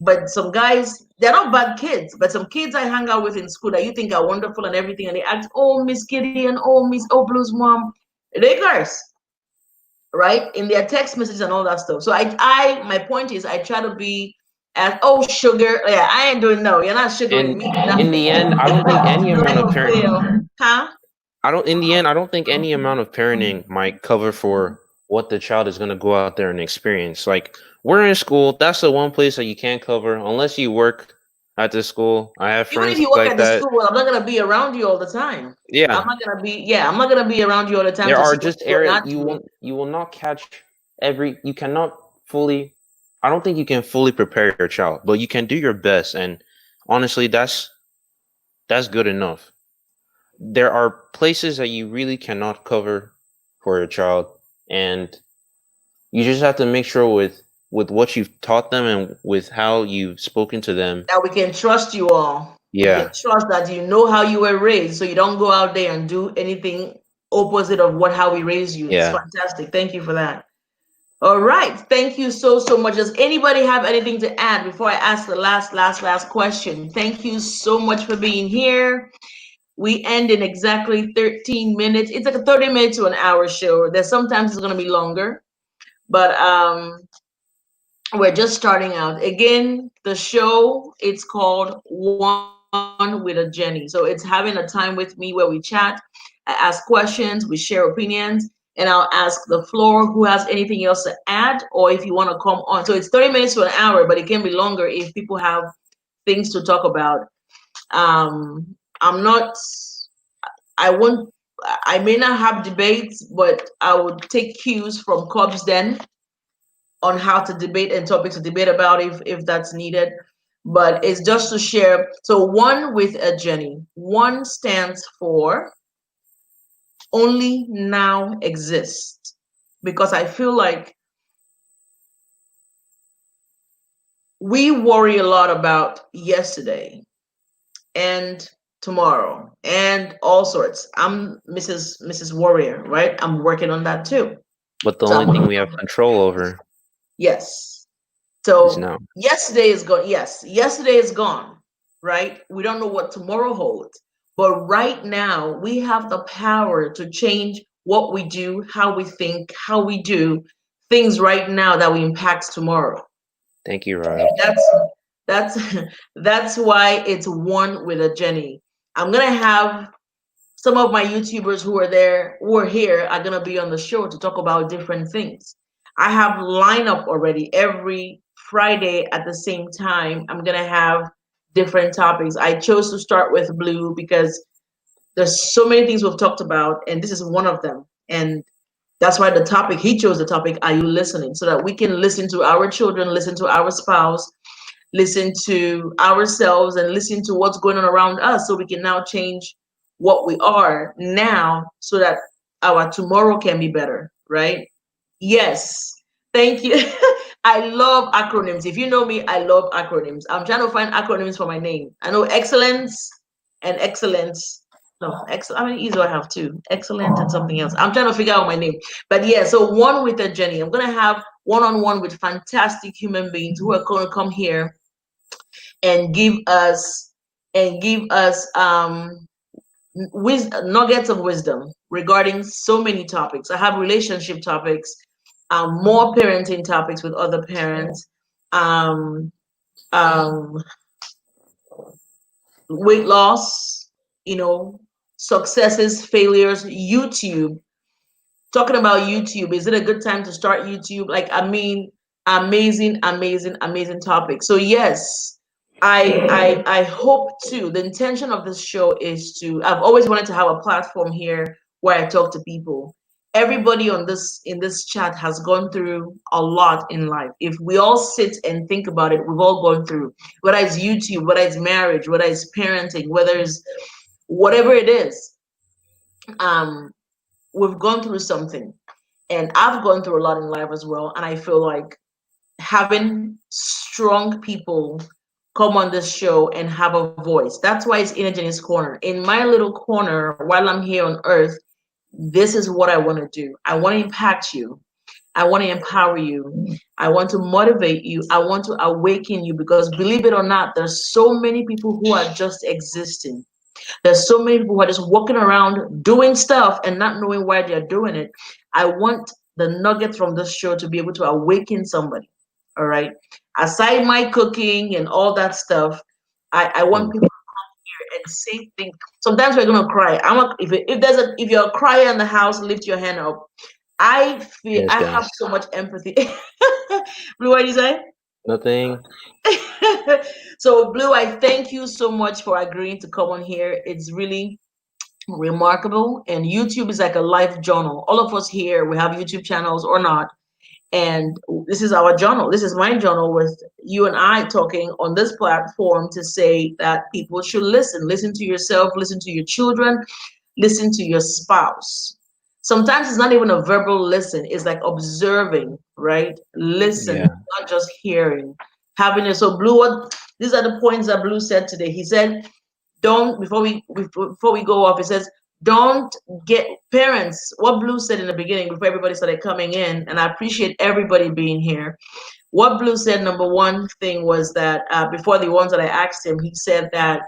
but some guys, they're not bad kids, but some kids I hang out with in school that you think are wonderful and everything, and they act, oh Miss Kitty and oh Miss Oh Blues Mom, they curse, right? In their text messages and all that stuff. So my point is, I try to be as oh sugar, yeah, I ain't doing no, you're not sugaring And me in nothing. the end, I don't think any Don't amount of even parent fail, huh? I don't in the end, I don't think any amount of parenting might cover for what the child is going to go out there and experience. Like we're in school, that's the one place that you can't cover unless you work at the school. I have Even if friends you work like at the that. school, I'm not gonna be around you all the time. I'm Yeah, not gonna be, yeah, I'm not gonna be around you all the time there to are see what just you're areas not doing. you will not catch every you cannot fully I don't think you can fully prepare your child, but you can do your best, and honestly that's good enough. There are places that you really cannot cover for your child, and you just have to make sure with what you've taught them and with how you've spoken to them. That we can trust you all. We can Yeah, trust that you know how you were raised, so you don't go out there and do anything opposite of what how we raised you. It's yeah. fantastic. Thank you for that. All right. Thank you so much. Does anybody have anything to add before I ask the last question? Thank you so much for being here. We end in exactly 13 minutes. It's like a 30 minutes to an hour show. There's sometimes it's gonna be longer, but we're just starting out. Again, the show, it's called One with a Jenny. So it's having a time with me where we chat, I ask questions, we share opinions, and I'll ask the floor who has anything else to add or if you want to come on. So it's 30 minutes to an hour, but it can be longer if people have things to talk about. I'm not, I won't, I may not have debates, but I would take cues from Cubs Den on how to debate and topics to debate about if that's needed. But it's just to share. So one with a Jenny. One stands for only now exists. Because I feel like we worry a lot about yesterday and tomorrow and all sorts. I'm Mrs. Warrior, right? I'm working on that too. But the So only thing I'm we have control over yes. is So now. yesterday is gone. Yes, yesterday is gone, right? We don't know what tomorrow holds. But right now, we have the power to change what we do, how we think, how we do things right now that will impact tomorrow. Thank you, Ryle. That's that's why it's one with a Jenny. I'm gonna have some of my YouTubers who are here are gonna be on the show to talk about different things. I have lineup already every Friday at the same time. I'm gonna have different topics. I chose to start with Blue because there's so many things we've talked about, and this is one of them. And that's why the topic he chose the topic. Are you listening? So that we can listen to our children, listen to our spouse, listen to ourselves and listen to what's going on around us so we can now change what we are now so that our tomorrow can be better, right? Yes. Thank you. I love acronyms. If you know me, I love acronyms. I'm trying to find acronyms for my name. I know excellence and excellence. No, excellent. How many E's do I have? Two. Excellent and something else. I'm trying to figure out my name. But yeah, so one with a Jenny. I'm gonna have one-on-one with fantastic human beings who are gonna come here and give us nuggets of wisdom regarding so many topics. I have relationship topics, more parenting topics with other parents, um, um, weight loss, you know, successes, failures, YouTube. Talking about YouTube, is it a good time to start YouTube? Like, I mean, amazing, amazing, amazing topic. So yes, I hope to. The intention of this show is to. I've always wanted to have a platform here where I talk to people. Everybody on this in this chat has gone through a lot in life. If we all sit and think about it, we've all gone through. Whether it's YouTube, whether it's marriage, whether it's parenting, whether it's whatever it is. Um, we've gone through something, and I've gone through a lot in life as well, and I feel like having strong people come on this show and have a voice, that's why it's in Ejeni's corner. In my little corner while I'm here on earth, this is what I want to do. I want to impact you. I want to empower you. I want to motivate you. I want to awaken you, because believe it or not, there's so many people who are just existing. There's so many people who are just walking around doing stuff and not knowing why they're doing it. I want the nugget from this show to be able to awaken somebody. All right. Aside my cooking and all that stuff, I want Mm. people here and say things. Sometimes we're gonna cry. If you're a crier in the house, lift your hand up. Yes, I have guys. so much empathy. Blue, what did you say? Nothing. So Blue, I thank you so much for agreeing to come on here. It's really remarkable. And YouTube is like a life journal. All of us here, we have YouTube channels or not. And this is our journal. This is my journal with you and I talking on this platform to say that people should listen. Listen to yourself, listen to your children, listen to your spouse. Sometimes it's not even a verbal listen, it's like observing, right? Listen, Yeah. not just hearing. Having it. So Blue, what these are the points that Blue said today. He said, don't before we go off, it says, don't get parents, what Blue said in the beginning before everybody started coming in, and I appreciate everybody being here. What Blue said, number one thing was that before the ones that I asked him, he said that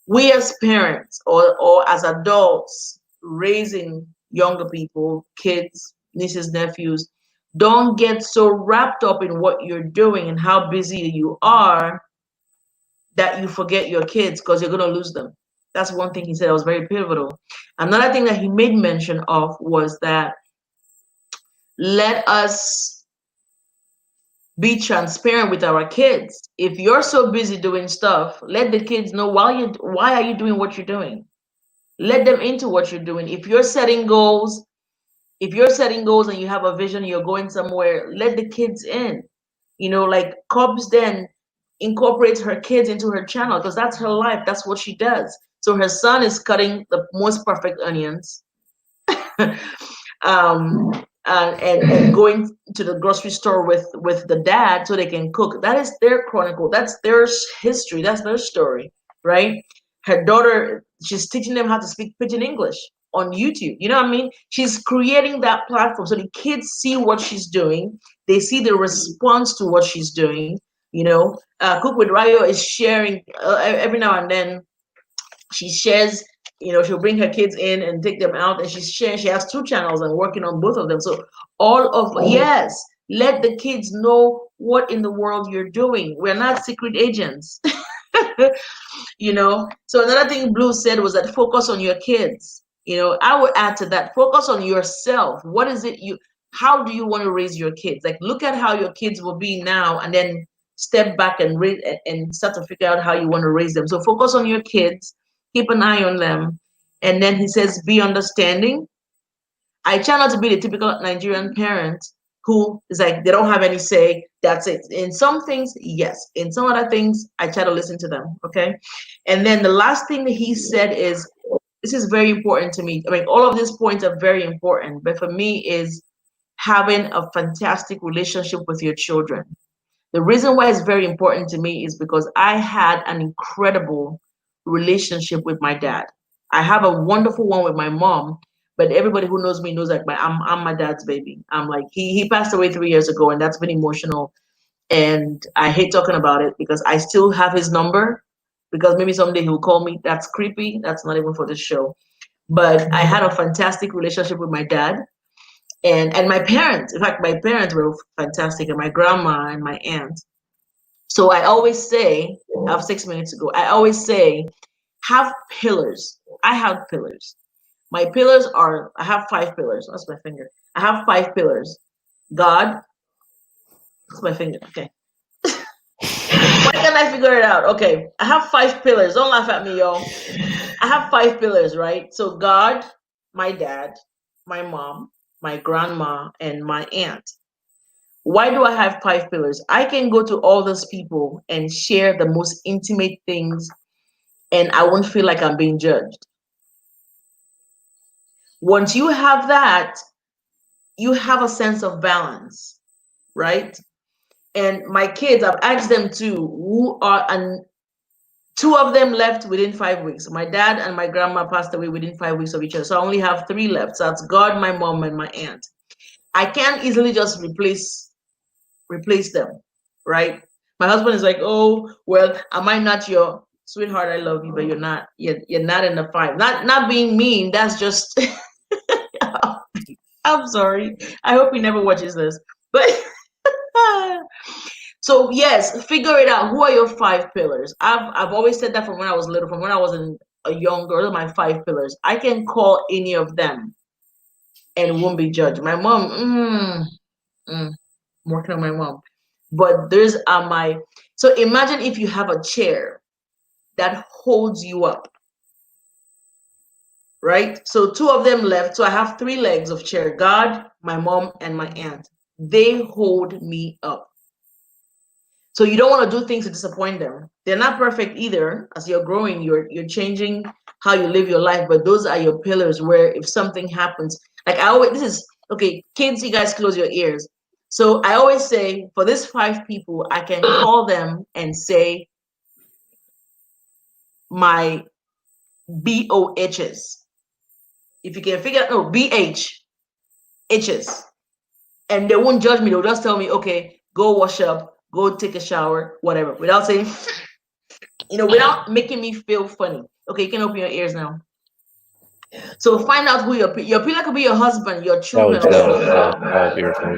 we as parents or as adults raising younger people, kids, nieces, nephews, don't get so wrapped up in what you're doing and how busy you are that you forget your kids, because you're going to lose them. That's one thing he said that was very pivotal. Another thing that he made mention of was that let us be transparent with our kids. If you're so busy doing stuff, let the kids know why are you doing what you're doing. Let them into what you're doing. If you're setting goals and you have a vision, you're going somewhere, let the kids in. Like Cobbs then incorporates her kids into her channel because that's her life. That's what she does. So her son is cutting the most perfect onions, um, and going to the grocery store with the dad so they can cook. That is their chronicle. That's their history. That's their story, right? Her daughter, she's teaching them how to speak pidgin English on YouTube. You know what I mean? She's creating that platform so the kids see what she's doing. They see the response to what she's doing. Cook with Rayo is sharing every now and then. She shares, she'll bring her kids in and take them out, and she's sharing. She has two channels and working on both of them. So yes, let the kids know what in the world you're doing. We're not secret agents. So another thing Blue said was that focus on your kids. I would add to that, focus on yourself. What is it how do you want to raise your kids? Like, look at how your kids will be now, and then step back and raise and start to figure out how you want to raise them. So focus on your kids, keep an eye on them. And then he says, be understanding. I try not to be the typical Nigerian parent who is like, they don't have any say. That's it. In some things, yes. In some other things, I try to listen to them. Okay. And then the last thing that he said is, this is very important to me. I mean, all of these points are very important, but for me is having a fantastic relationship with your children. The reason why it's very important to me is because I had an incredible relationship with my dad. I have a wonderful one with my mom, but everybody who knows me knows like I'm my dad's baby. I'm like he passed away 3 years ago, and that's been emotional. And I hate talking about it because I still have his number, because maybe someday he will call me. That's creepy. That's not even for the show. But I had a fantastic relationship with my dad and my parents. In fact, my parents were fantastic, and my grandma and my aunt. So I always say, I have 6 minutes to go. I always say, have pillars. I have pillars. My pillars are, I have 5 pillars. That's my finger. I have 5 pillars. God, that's my finger. Okay. Why can't I figure it out? Okay. I have 5 pillars. Don't laugh at me, y'all. I have 5 pillars, right? So God, my dad, my mom, my grandma, and my aunt. Why do I have 5 pillars? I can go to all those people and share the most intimate things, and I won't feel like I'm being judged. Once you have that, you have a sense of balance, right? And my kids, I've asked them too, who are, and two of them left within 5 weeks. My dad and my grandma passed away within 5 weeks of each other. So I only have three left. So that's God, my mom, and my aunt. I can't easily just replace them, right? My husband is like, oh, well, am I not your sweetheart? I love you, but you're not in the five. Not being mean. That's just I'm sorry. I hope he never watches this. But so yes, figure it out. Who are your 5 pillars? I've always said that from when I was little, from when I was a young girl, my 5 pillars. I can call any of them and won't be judged. My mom, I'm working on my mom. But there's my so imagine if you have a chair that holds you up, right? So two of them left. So I have three legs of chair: God, my mom, and my aunt. They hold me up. So you don't want to do things to disappoint them. They're not perfect either. As you're growing, you're changing how you live your life. But those are your pillars where if something happens, like I always, this is okay, kids, you guys close your ears. So I always say for these 5 people, I can call them and say my BOHs. If you can figure out, no, BHs. And they won't judge me. They'll just tell me, okay, go wash up, go take a shower, whatever, without saying, without making me feel funny. Okay, you can open your ears now. So find out who your pillar could be your husband, your children. That was beautiful.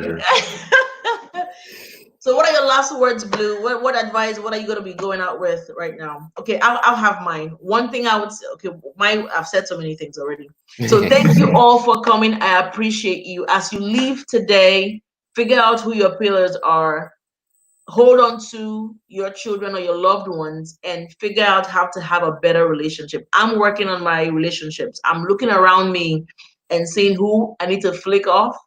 So what are your last words, Blue? What advice? What are you going to be going out with right now? Okay, I'll have mine. One thing I would say. Okay, I've said so many things already. So thank you all for coming. I appreciate you. As you leave today, figure out who your pillars are. Hold on to your children or your loved ones and figure out how to have a better relationship. I'm working on my relationships. I'm looking around me and seeing who I need to flick off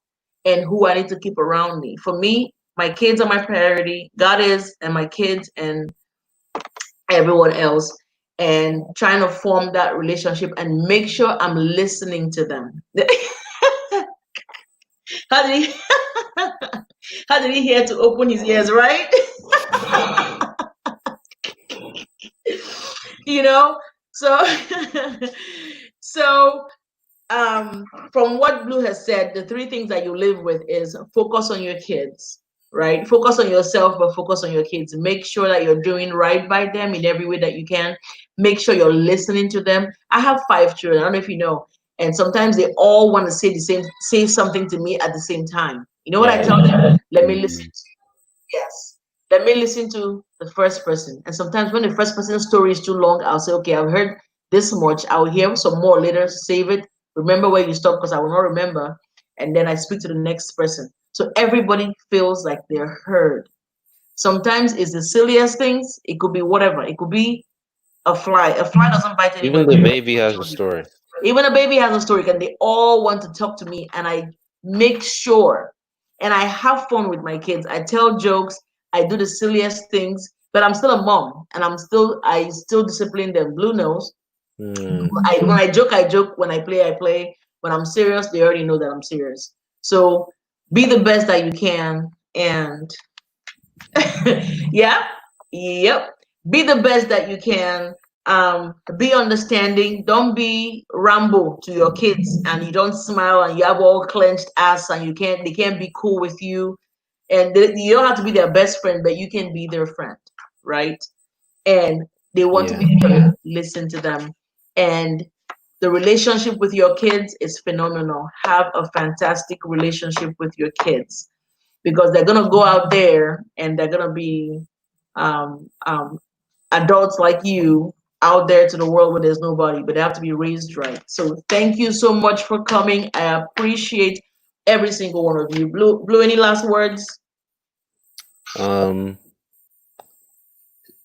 and who I need to keep around me. For me, my kids are my priority. God is, and my kids and everyone else. And trying to form that relationship and make sure I'm listening to them. How did he how did he hear to open his ears, right? you know so so from what Blue has said, the three things that you live with is focus on your kids, right? Focus on yourself, but focus on your kids. Make sure that you're doing right by them in every way that you can. Make sure you're listening to them. I have 5 children. I don't know if you know, and sometimes they all want to say something to me at the same time. You know what I tell them? Let me listen. Yes. Let me listen to the first person. And sometimes when the first person's story is too long, I'll say, okay, I've heard this much. I'll hear some more later, save it, remember where you stopped because I will not remember. And then I speak to the next person. So everybody feels like they're heard. Sometimes it's the silliest things. It could be whatever. It could be a fly. A fly doesn't bite Even anybody. the baby has a story. Even a baby has a story, and they all want to talk to me, and I make sure, and I have fun with my kids. I tell jokes, I do the silliest things, but I'm still a mom, and I still discipline them. Blue knows. When I joke, I joke. When I play, I play. When I'm serious, they already know that I'm serious. So be the best that you can, and yeah, yep. Be the best that you can. Be understanding. Don't be Rambo to your kids, and you don't smile, and you have all clenched ass, and they can't be cool with you, and you don't have to be their best friend, but you can be their friend, right? And they want to be heard. Listen to them, and the relationship with your kids is phenomenal. Have a fantastic relationship with your kids because they're gonna go out there and they're gonna be um, um, adults like you out there to the world where there's nobody, but they have to be raised right. So thank you so much for coming. I appreciate every single one of you. Blue, any last words? Um,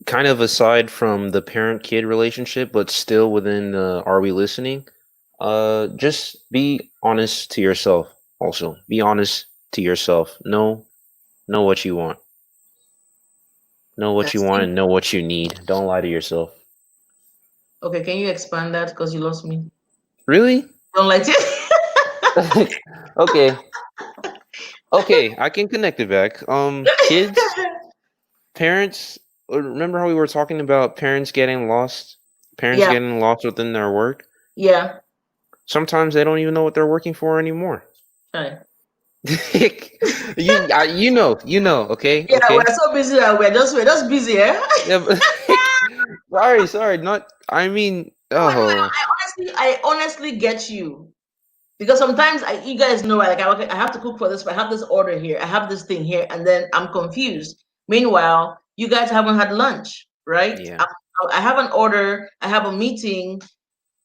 kind of aside from the parent-kid relationship, but still within the "Are we listening?" Just be honest to yourself. Also, be honest to yourself. Know what you want. Know what you That's want it. and know what you need. Don't lie to yourself. Okay, can you expand that because you lost me? Really? Don't like it. Okay. Okay, I can connect it back. Kids, parents, remember how we were talking about parents getting lost? Parents Yeah, getting lost within their work? yeah. Sometimes they don't even know what they're working for anymore. Right. You know, okay? Yeah, we're Okay? so busy that we're just busy, eh? Yeah, but sorry, not I mean, No, no, oh, I honestly get you. Because sometimes you guys know, like, okay, I have to cook for this, but I have this order here, I have this thing here, and then I'm confused. Meanwhile, you guys haven't had lunch, right? yeah. I have an order, I have a meeting,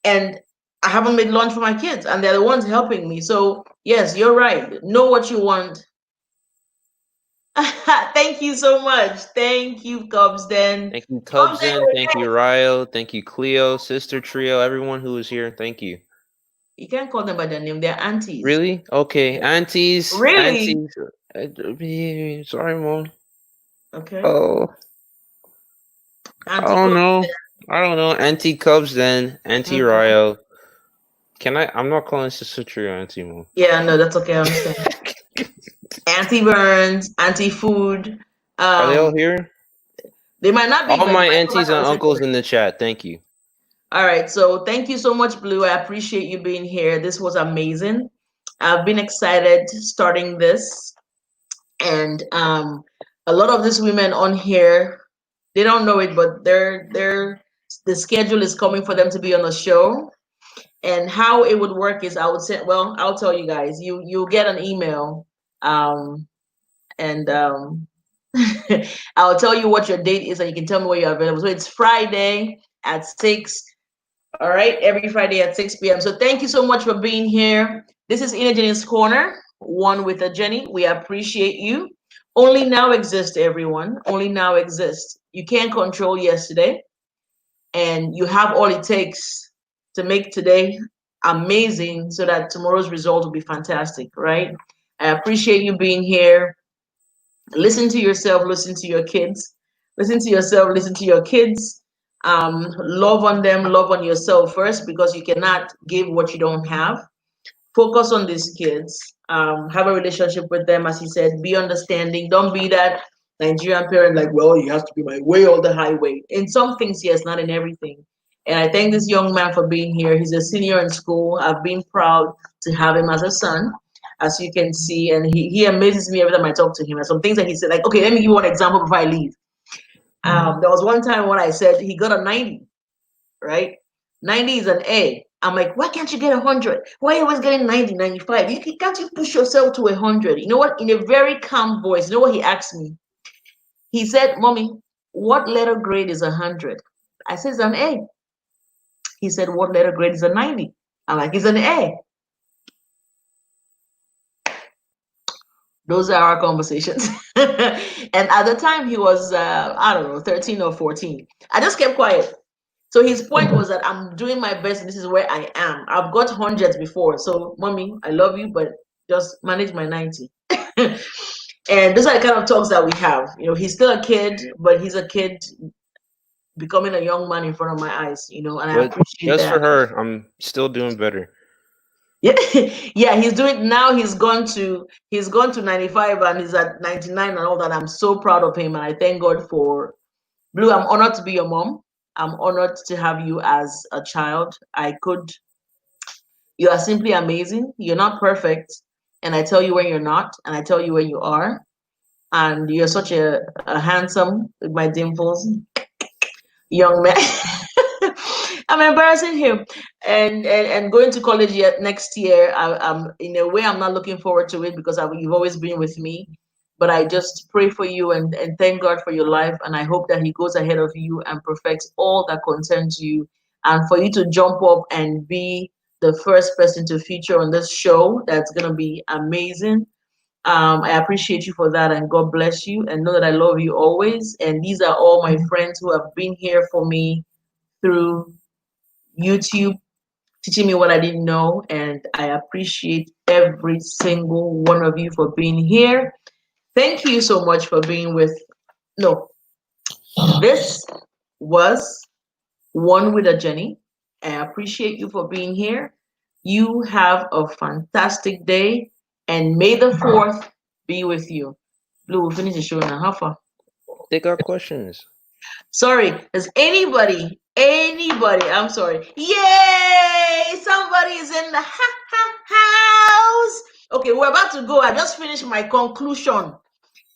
and I haven't made lunch for my kids, and they're the ones helping me. So, yes, you're right. Know what you want. Thank you so much. Thank you, Cubs. Then, Thank you, Cubs, then Cubsen. Thank you, Ryo. Thank you, Cleo, Sister Trio, everyone who was here. Thank you. you can't call them by their name. They're aunties. Really? Okay, aunties, Really? aunties. Sorry, mom. Okay. Oh, I Auntie don't Cubs. know. I don't know. Auntie Cubs, then Auntie Mhm. Ryo. Can I? I'm not calling Sister Trio Auntie mom. Yeah, no, that's okay. I understand. Auntie Burns, Auntie Food. Are they all Um, here? they might not be, All but they my might come back aunties and and listen to uncles it. in the chat. Thank you. All right. So thank you so much, Blue. I appreciate you being here. This was amazing. I've been excited starting this, and a lot of these women on here, they don't know it, but they're the schedule is coming for them to be on the show. And how it would work is I would say, well, I'll tell you guys. You get an email. And I'll tell you what your date is, and you can tell me where you're available. So it's Friday at 6. All right, every Friday at 6 p.m. So thank you so much for being here. This is Ejeni's Corner, one with a Jenny. We appreciate you. Only now exists, everyone. Only now exists. You can't control yesterday, and you have all it takes to make today amazing so that tomorrow's result will be fantastic, right? I appreciate you being here. Listen to yourself, listen to your kids, listen to yourself, listen to your kids. Love on them, love on yourself first, because you cannot give what you don't have. Focus on these kids. Have a relationship with them, as he said. Be understanding. Don't be that Nigerian parent like, well, you have to be my way or the highway. In some things, yes, not in everything. And I thank this young man for being here. He's a senior in school. I've been proud to have him as a son, as you can see. And he amazes me every time I talk to him. And some things that he said, like, okay, let me give you one example before I leave. There was one time when I said he got a 90, right? 90 is an A. I'm like, why can't you get 100? Why are you always getting 90, 95? Can't you push yourself to 100? You know what? In a very calm voice, you know what he asked me? He said, Mommy, what letter grade is 100? I said, it's an A. He said, what letter grade is a 90? I'm like, it's an A. Those are our conversations. And at the time, he was, I don't know, 13 or 14. I just kept quiet. So his point was that I'm doing my best. This is where I am. I've got hundreds before. So, mommy, I love you, but just manage my 90. And those are the kind of talks that we have. You know, he's still a kid, but he's a kid becoming a young man in front of my eyes, and I But appreciate just for that. her, I'm still doing better. Yeah, yeah, he's doing now. He's gone to 95 and he's at 99 and all that. I'm so proud of him, and I thank God for Blue. I'm honored to be your mom. I'm honored to have you as a child. You are simply amazing. You're not perfect, and I tell you when you're not, and I tell you when you are. And you're such a handsome, with my dimples, young man. I'm embarrassing him, and going to college yet next year. I'm in a way I'm not looking forward to it because you've always been with me. But I just pray for you and thank God for your life. And I hope that He goes ahead of you and perfects all that concerns you. And for you to jump up and be the first person to feature on this show, that's going to be amazing. I appreciate you for that, and God bless you. And know that I love you always. And these are all my friends who have been here for me through YouTube, teaching me what I didn't know. And I appreciate every single one of you for being here. Thank you so much for being with. No, this was One with Ejeni. I appreciate you for being here. You have a fantastic day, and may the 4th be with you. Blue, we'll finish the show now. How far? They got questions. Sorry, does anybody, I'm sorry. Yay! Somebody is in the house. Okay, we're about to go. I just finished my conclusion.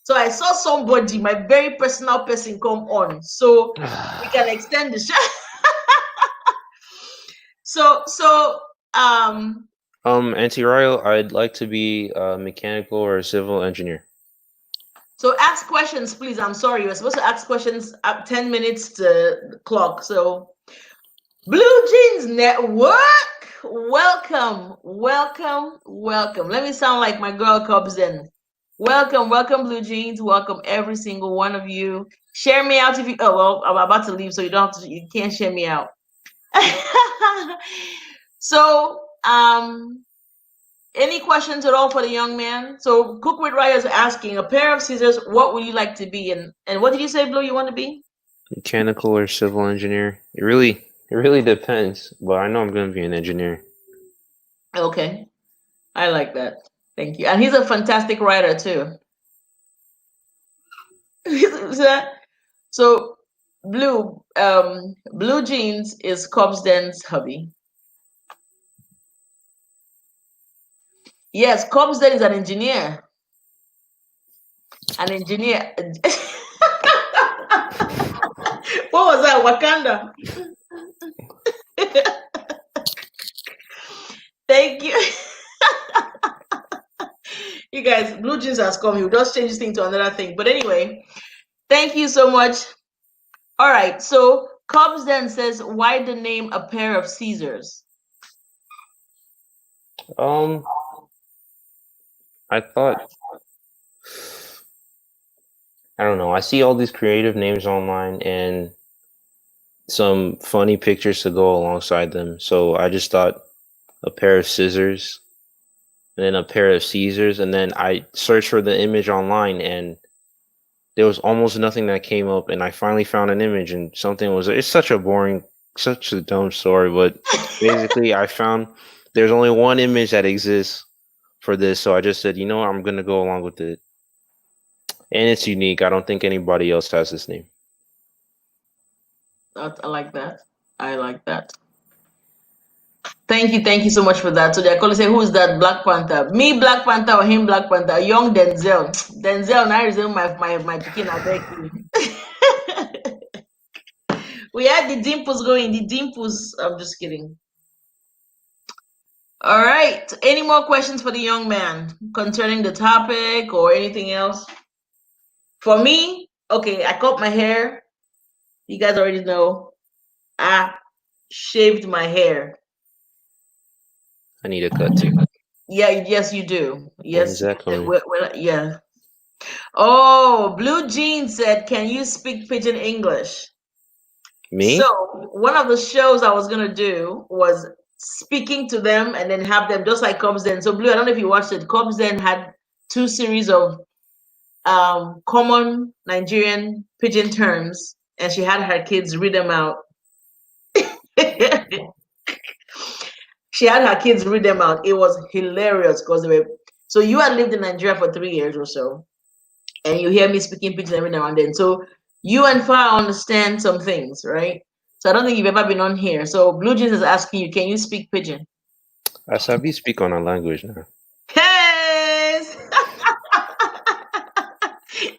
So I saw somebody, my very personal person, come on. So we can extend the show. So Auntie Ryle, I'd like to be a mechanical or a civil engineer. so ask questions, please. I'm sorry, you're supposed to ask questions at 10 minutes to the clock. So Blue Jeans Network, welcome, welcome, welcome. Let me sound like my girl Cubs then. Welcome, welcome, Blue Jeans. Welcome every single one of you. Share me out if you. Oh well, I'm about to leave, so you don't have to. You can't share me out. So, any questions at all for the young man? So, Cook with Raya is asking a pair of scissors. What would you like to be? And what did you say, Blue? You want to be? Mechanical or civil engineer. It really depends, but I know I'm going to be an engineer. Okay, I like that. Thank you. And he's a fantastic writer too. So, Blue Jeans is Cobsden's hobby. Yes, Cobsden is an engineer. An engineer. What was that? Wakanda. Thank you. You guys, Blue Jeans has come. He will just change this thing to another thing. But anyway, thank you so much. All right. So Cobbs then says, why the name A Pair of Caesars? I thought, I don't know. I see all these creative names online and some funny pictures to go alongside them. So I just thought a pair of scissors and then a pair of Caesars. And then I searched for the image online and there was almost nothing that came up. And I finally found an image and something was, it's such a boring, such a dumb story. But basically, I found there's only one image that exists for this. So I just said, you know what, I'm going to go along with it. And it's unique. I don't think anybody else has this name. I like that. I like that. Thank you so much for that. So they're calling say, who's that Black Panther? Me Black Panther or him Black Panther? Young Denzel. Denzel, now is my picking. I beg you. We had the dimples going. The dimples. I'm just kidding. All right. Any more questions for the young man concerning the topic or anything else? For me, okay, I cut my hair. You guys already know. I shaved my hair. I need a cut too. Yeah, yes, you do. When's Yes, that coming? yeah. Oh, Blue Jean said, can you speak pidgin English? Me? So, one of the shows I was going to do was speaking to them and then have them just like Cubs Then. So, Blue, I don't know if you watched it. Cubs Then had 2 series of common Nigerian pidgin terms, and she had her kids read them out. She had her kids read them out. It was hilarious because they were. So you had lived in Nigeria for 3 years or so, and you hear me speaking pidgin every now and then. So you and Fa understand some things, right? So I don't think you've ever been on here. So Blue Jeans is asking you, can you speak pidgin? I sabi speak on a language now. Yes.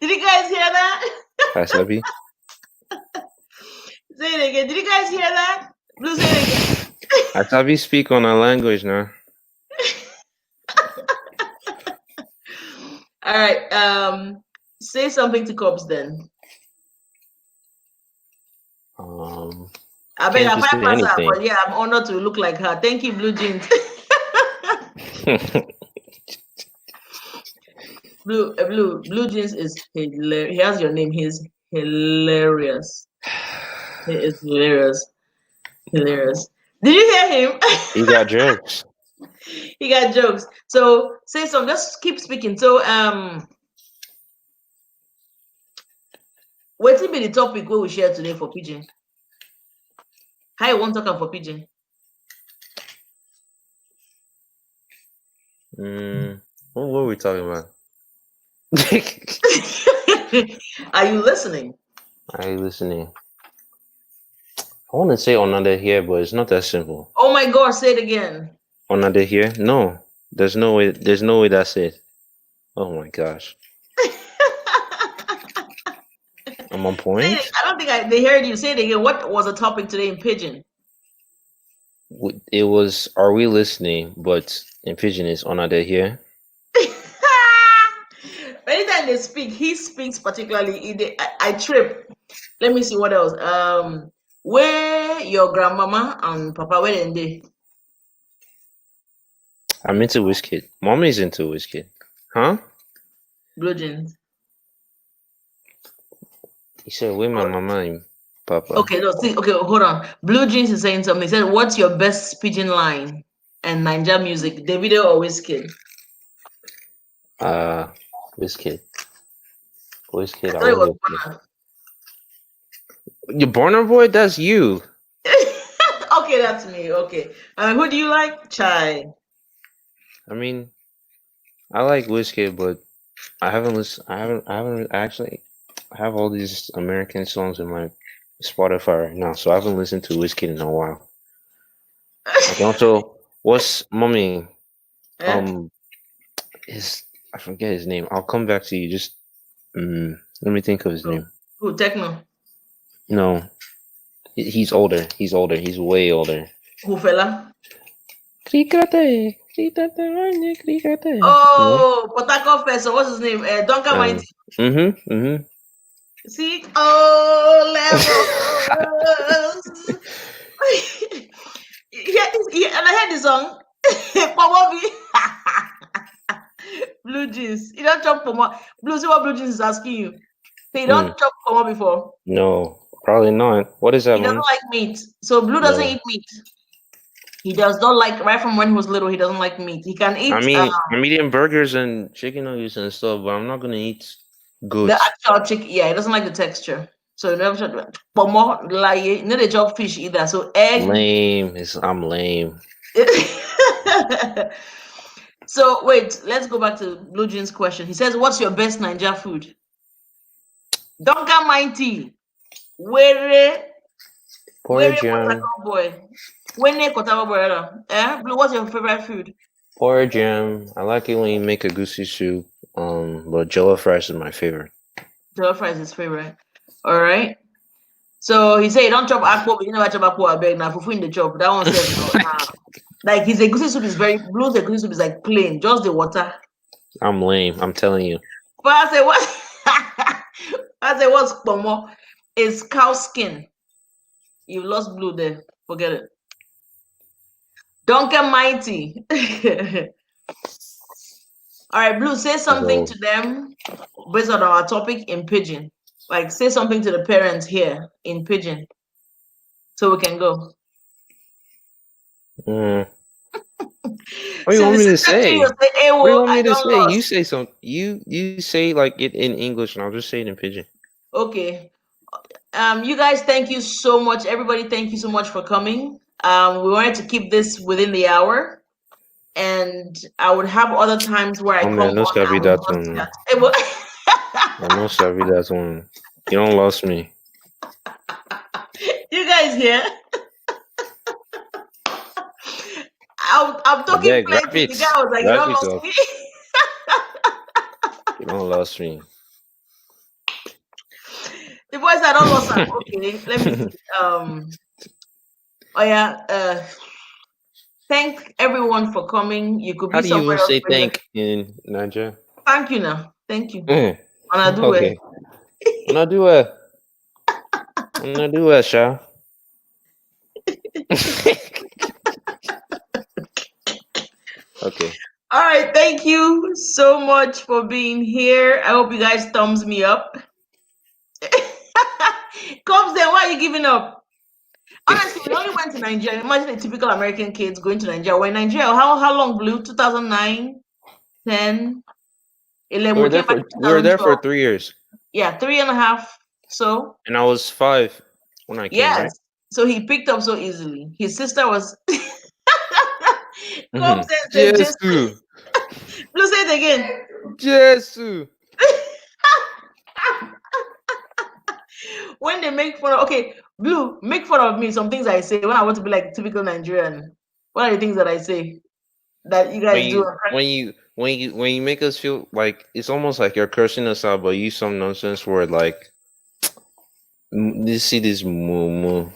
Did you guys hear that? I sabi. Say it again. Did you guys hear that? Blue, say it again. I sabi speak on a language now. All right. Say something to Cobbs then. Um, I beg can't I just say bypass her, anything. but yeah, I'm honored to look like her. Thank you, Blue Jeans. Blue Jeans is hilarious. He has your name. He's hilarious. He is hilarious. Hilarious. Did you hear him? You got jokes. He got jokes. So say some. Just keep speaking. So what will be the topic we will share today for Pigeon? How you want to talk for Pigeon? What were we talking about? Are you listening? Are you listening? I want to say another here, but it's not that simple. Oh my God! Say it again. Another here? No, there's no way. There's no way that's it. Oh my gosh, I'm on Say it. point. I don't think they heard you. Say it again. What was the topic today in Pigeon? It was. Are we listening? But in Pigeon is another here. Anytime they speak, he speaks particularly. I trip. Let me see what else. Where your grandmama and papa where they? I'm into Wizkid. Mommy's into Wizkid. Huh? Blue jeans. He said, "Where my mama and papa?" Okay, no, see, okay, hold on. Blue jeans is saying something. He said, "What's your best pigeon line and Ninja music? Davido or Wizkid?" Uh, Wizkid. I Wizkid. I thought it love was Wizkid. Burna. You Burner Boy? That's you. Okay, that's me. Okay, who do you like? Chai. I mean, I like Wizkid, but I haven't listened. I haven't actually. I have all these American songs in my Spotify right now, so I haven't listened to Wizkid in a while. I can also. What's mommy? Eh? Um, his I forget his name. I'll come back to you. Just let me think of his Who? name. Who? Techno. No, he's older. He's older. He's way older. Who fella? Crícate, crícate, oye, crícate. No. Oh, Potako Fest. What's his name? Duncan Um. Mighty. Mm-hmm. See? Oh, levels. Yeah, and I heard the song. Pomobi. Blue jeans. You don't chop pomo. Blue, see what blue jeans is asking you. So you Mm. don't chop pomo before. No, probably not. What is that, He doesn't mommy? like meat. So blue doesn't No. eat meat. He does not like right from when he was little. He doesn't like meat. He can I eat mean, I'm eating burgers and chicken nuggets and stuff, but I'm not gonna eat the goats. actual chicken. Yeah, he doesn't like the texture. So he never tried pomo like you know they chop fish either. So egg. Lame. I'm lame. So wait, let's go back to Blue Jean's question. He says, "What's your best Niger food?" Duncan Mighty. Where Porridge Kotako jam. boy? When Kotako boy? Blue, what's your favorite food? Porridge jam. I like it when you make a goosey soup. But jollof rice is my favorite. Jollof rice is favorite. All right. So he said, "Don't chop akpo, but you never chop akpo. I beg now. Fufu in the chop. That one says no. Nah. Like his egusi soup is very Blue's egusi soup is like plain, just the water." I'm lame. I'm telling you. But I say what? I say what's pomo? It's cow skin. You lost Blue there. Forget it. Duncan Mighty. All right, Blue, say something So, to them based on our topic in Pigeon. Like, say something to the parents here in Pigeon so we can go. mm, what do you So want the me to secretary say? will say, "Hey, What do you well, want I me to don't say? You lost." say some. You say like it in English, and I'll just say it in pidgin. Okay. You guys, thank you so much. Everybody, thank you so much for coming. We wanted to keep this within the hour, and I would have other times where I Oh come man, no on and savvy we that just one. chat. Hey, well, I no savvy that one. You don't lost me. you guys here? I'm I talking beg, wrap plenty. The guy it. was like, "You Wrap don't it lost up. me." You don't lost me. The boy said, "I don't lost her." Okay, let me see. Oh yeah. Thank everyone for coming. You could How be do you somewhere even else. say But thank in Niger? thank you now. Thank you. Eh, Wanna do it? okay. Wanna do it? Wanna do it, Sha? Okay. All right. Thank you so much for being here. I hope you guys thumbs me up. Comes then, why are you giving up? Honestly, we only went to Nigeria. Imagine a typical American kids going to Nigeria. We're in Nigeria. How long, Blue? 2009, 10, 11. We came back in We were there for 2012. 3 years, Yeah, 3.5. So, and I was 5 when I came, right? yes. So he picked up so easily. His sister was. Comes Mm-hmm. and said, just. Jesus, Blue, say it again. Jesus. When they make fun of, okay, Blue, make fun of me. Some things I say when I want to be like typical Nigerian. What are the things that I say that you When guys do? you make us feel like it's almost like you're cursing us out, but you use some nonsense word like you see this moo.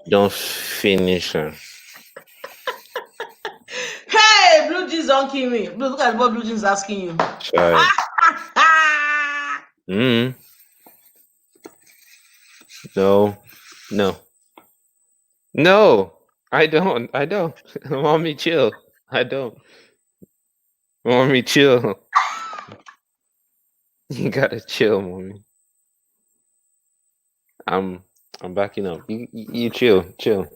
Don't finish her. Hey, Blue Jeans don't kill me. Blue, look at what Blue Jeans asking you. Try. Mm. No. No. No. I don't. I don't. Mommy, chill. I don't. Mommy, chill. You gotta chill, mommy. I'm I'm backing up. You chill, chill.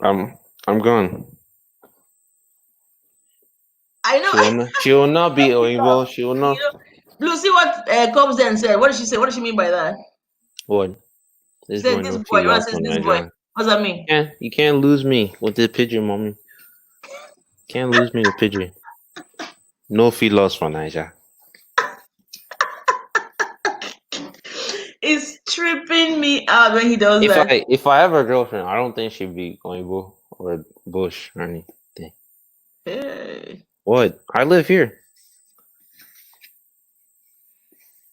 I'm gone. I know. She will not be Stop. able. She will not. Blue, see what Cobbs then said. What did she say? What does she mean by that? What? She This said, boy this no boy. feel You want lost to say for this boy? Nigeria. What does that mean? Yeah, you can't lose me with the pigeon, mommy. Can't lose me with pigeon. No feel lost for Nigeria. It's tripping me out when he does If that. I have a girlfriend, I don't think she'd be Oibo or Bush or anything. Hey. What? I live here.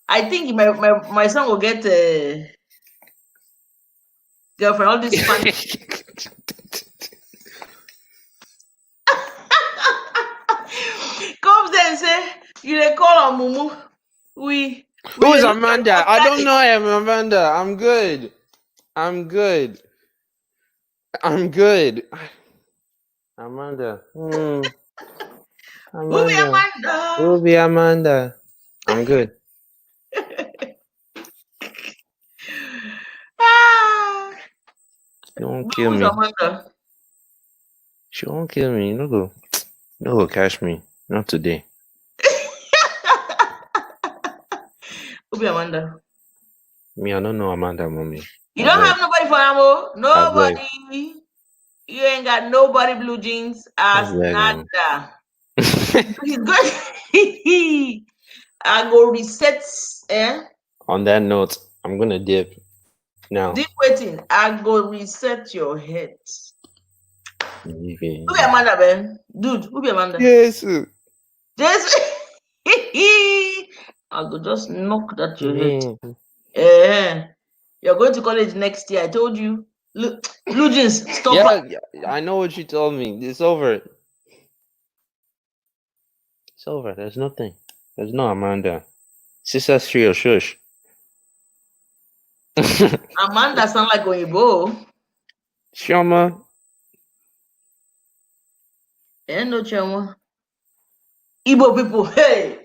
I think my son will get a girlfriend. All this Spanish. Comes there and say, you dey call on Mumu. We Who is dey look at Amanda? what I don't daddy. know I am Amanda. I'm good. I'm good. I'm good. Amanda. Who be Amanda. Amanda? Ruby Amanda. I'm good. Ah, She won't kill who's me. Amanda? She won't kill me. No go catch me. Not today. Who be Amanda? Me, I don't know Amanda, mommy. You I don't beg. have nobody for Amo? I beg. Nobody. You ain't got nobody blue jeans I as beg, mommy. nada. He's good. I go reset, eh? On that note, I'm gonna dip now. Deep waiting. I go reset your head. Who be Okay. Amanda, man? Dude, who be Amanda? Yes. Just I go just knock that your head. Mm. Eh, you're going to college next year. I told you. Look, blue jeans, stop fighting. Yeah, I know what you told me. It's over. It's over. There's nothing. There's no Amanda. Sister Trio, shush. Amanda sound like Oyibo. Shoma. Eh, no chemo. Igbo people, hey.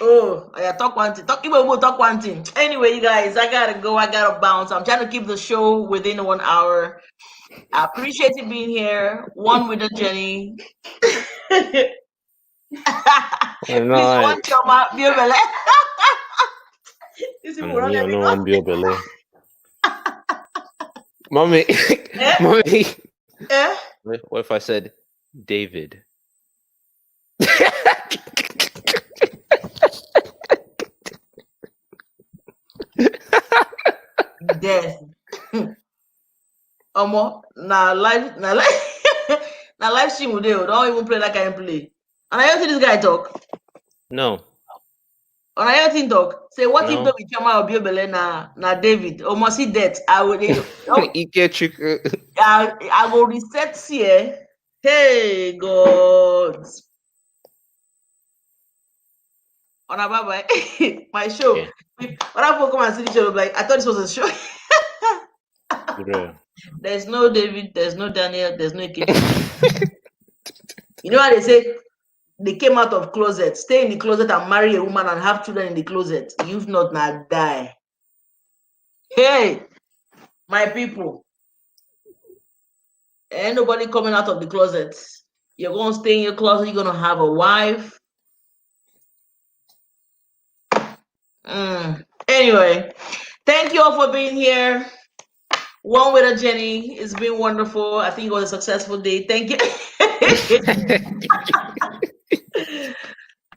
I talk one thing. Talk Igbo, talk one thing. Anyway, you guys, I gotta go. I gotta bounce. I'm trying to keep the show within 1 hour. I appreciate you being here. One with Ejeni. Why Please, not? one choma, be a belle. These people And run me, I every know go. I'm Bill Belay. Mommy. Eh? Mommy. Eh? What if I said David? Death. Now live, now live, now live stream with you. Don't even play like I play. And I hear this guy talk. No. And I hear him talk. Say, what if No. don't be Chama or Biobele na David? Or must he death? I will. Ike I will reset here. Hey God. On a bye bye. My show. Yeah, When I come and see the show, I'm like, I thought this was a show. bro. There's no David, there's no Daniel, there's no Ikechi. You know how they say they came out of closet, stay in the closet and marry a woman and have children in the closet. You've not now die. Hey, my people, ain't nobody coming out of the closet. You're gonna stay in your closet, you're gonna have a wife. Anyway, thank you all for being here. One with Ejeni. It's been wonderful. I think it was a successful day. Thank you.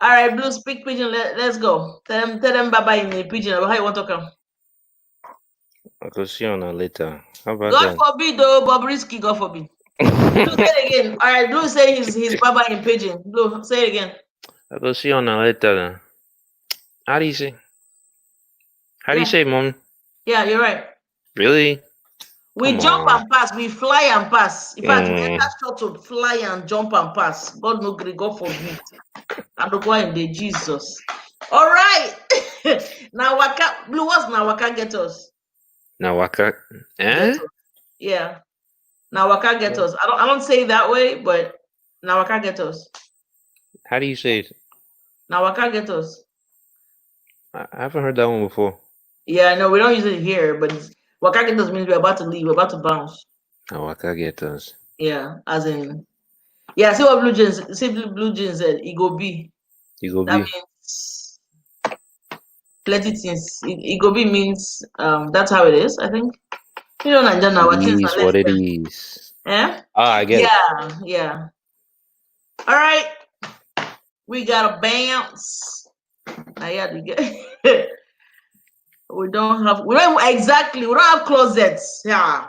All right, Blue, speak pigeon. Let's go. Tell them bye bye in the pigeon. How you want to come? I'll see you on that later. How about God that? forbid, though, Bobrisky, God forbid. Blue, say it again. All right, Blue, say his bye bye in pigeon. Blue, say it again. I'll see you on that later. How do you say? How do you Yeah, say, mom? yeah, you're right. Really? We Come jump on. and pass. We fly and pass. In fact, we Mm, enter short to fly and jump and pass. God no gree, God forbid. And the in the Jesus. All right. Now waka Blue, what's now waka get us? now waka. Get Eh? us. Yeah. Now waka get us. I don't say it that way, but now waka get us. How do you say it? Now waka get us. I haven't heard that one before. Yeah, no, we don't use it here, but waka get us means we're about to leave, we're about to bounce. Now waka get us. Yeah, as in yeah, see what blue jeans said, it go be. You go That be. means plenty things. It go be means that's how it is, I think. You know, Nigeria now, It our things is are less what it than. is. Eh? Ah, I get it. Yeah, yeah. All right. We gotta bounce. Now, yeah, we don't exactly, we don't have closets. Yeah.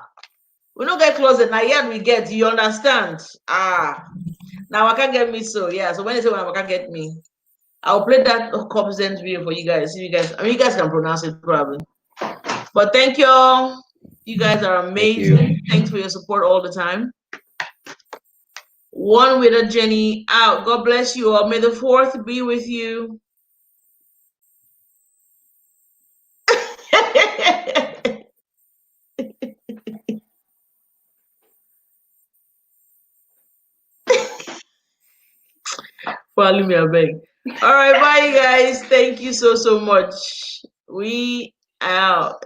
We don't get closet. Now, yeah, we get, you understand? Now I can't get me so, yeah. So when you say when I can't get me, I'll play that Copsend video for you guys. See you guys, I mean, you guys can pronounce it probably. But thank you all. You guys are Thank you. amazing. Thanks for your support all the time. One with Ejeni out. God bless you all. May the fourth be with you. Follow me, I beg. All right, bye, guys. Thank you so much. We out.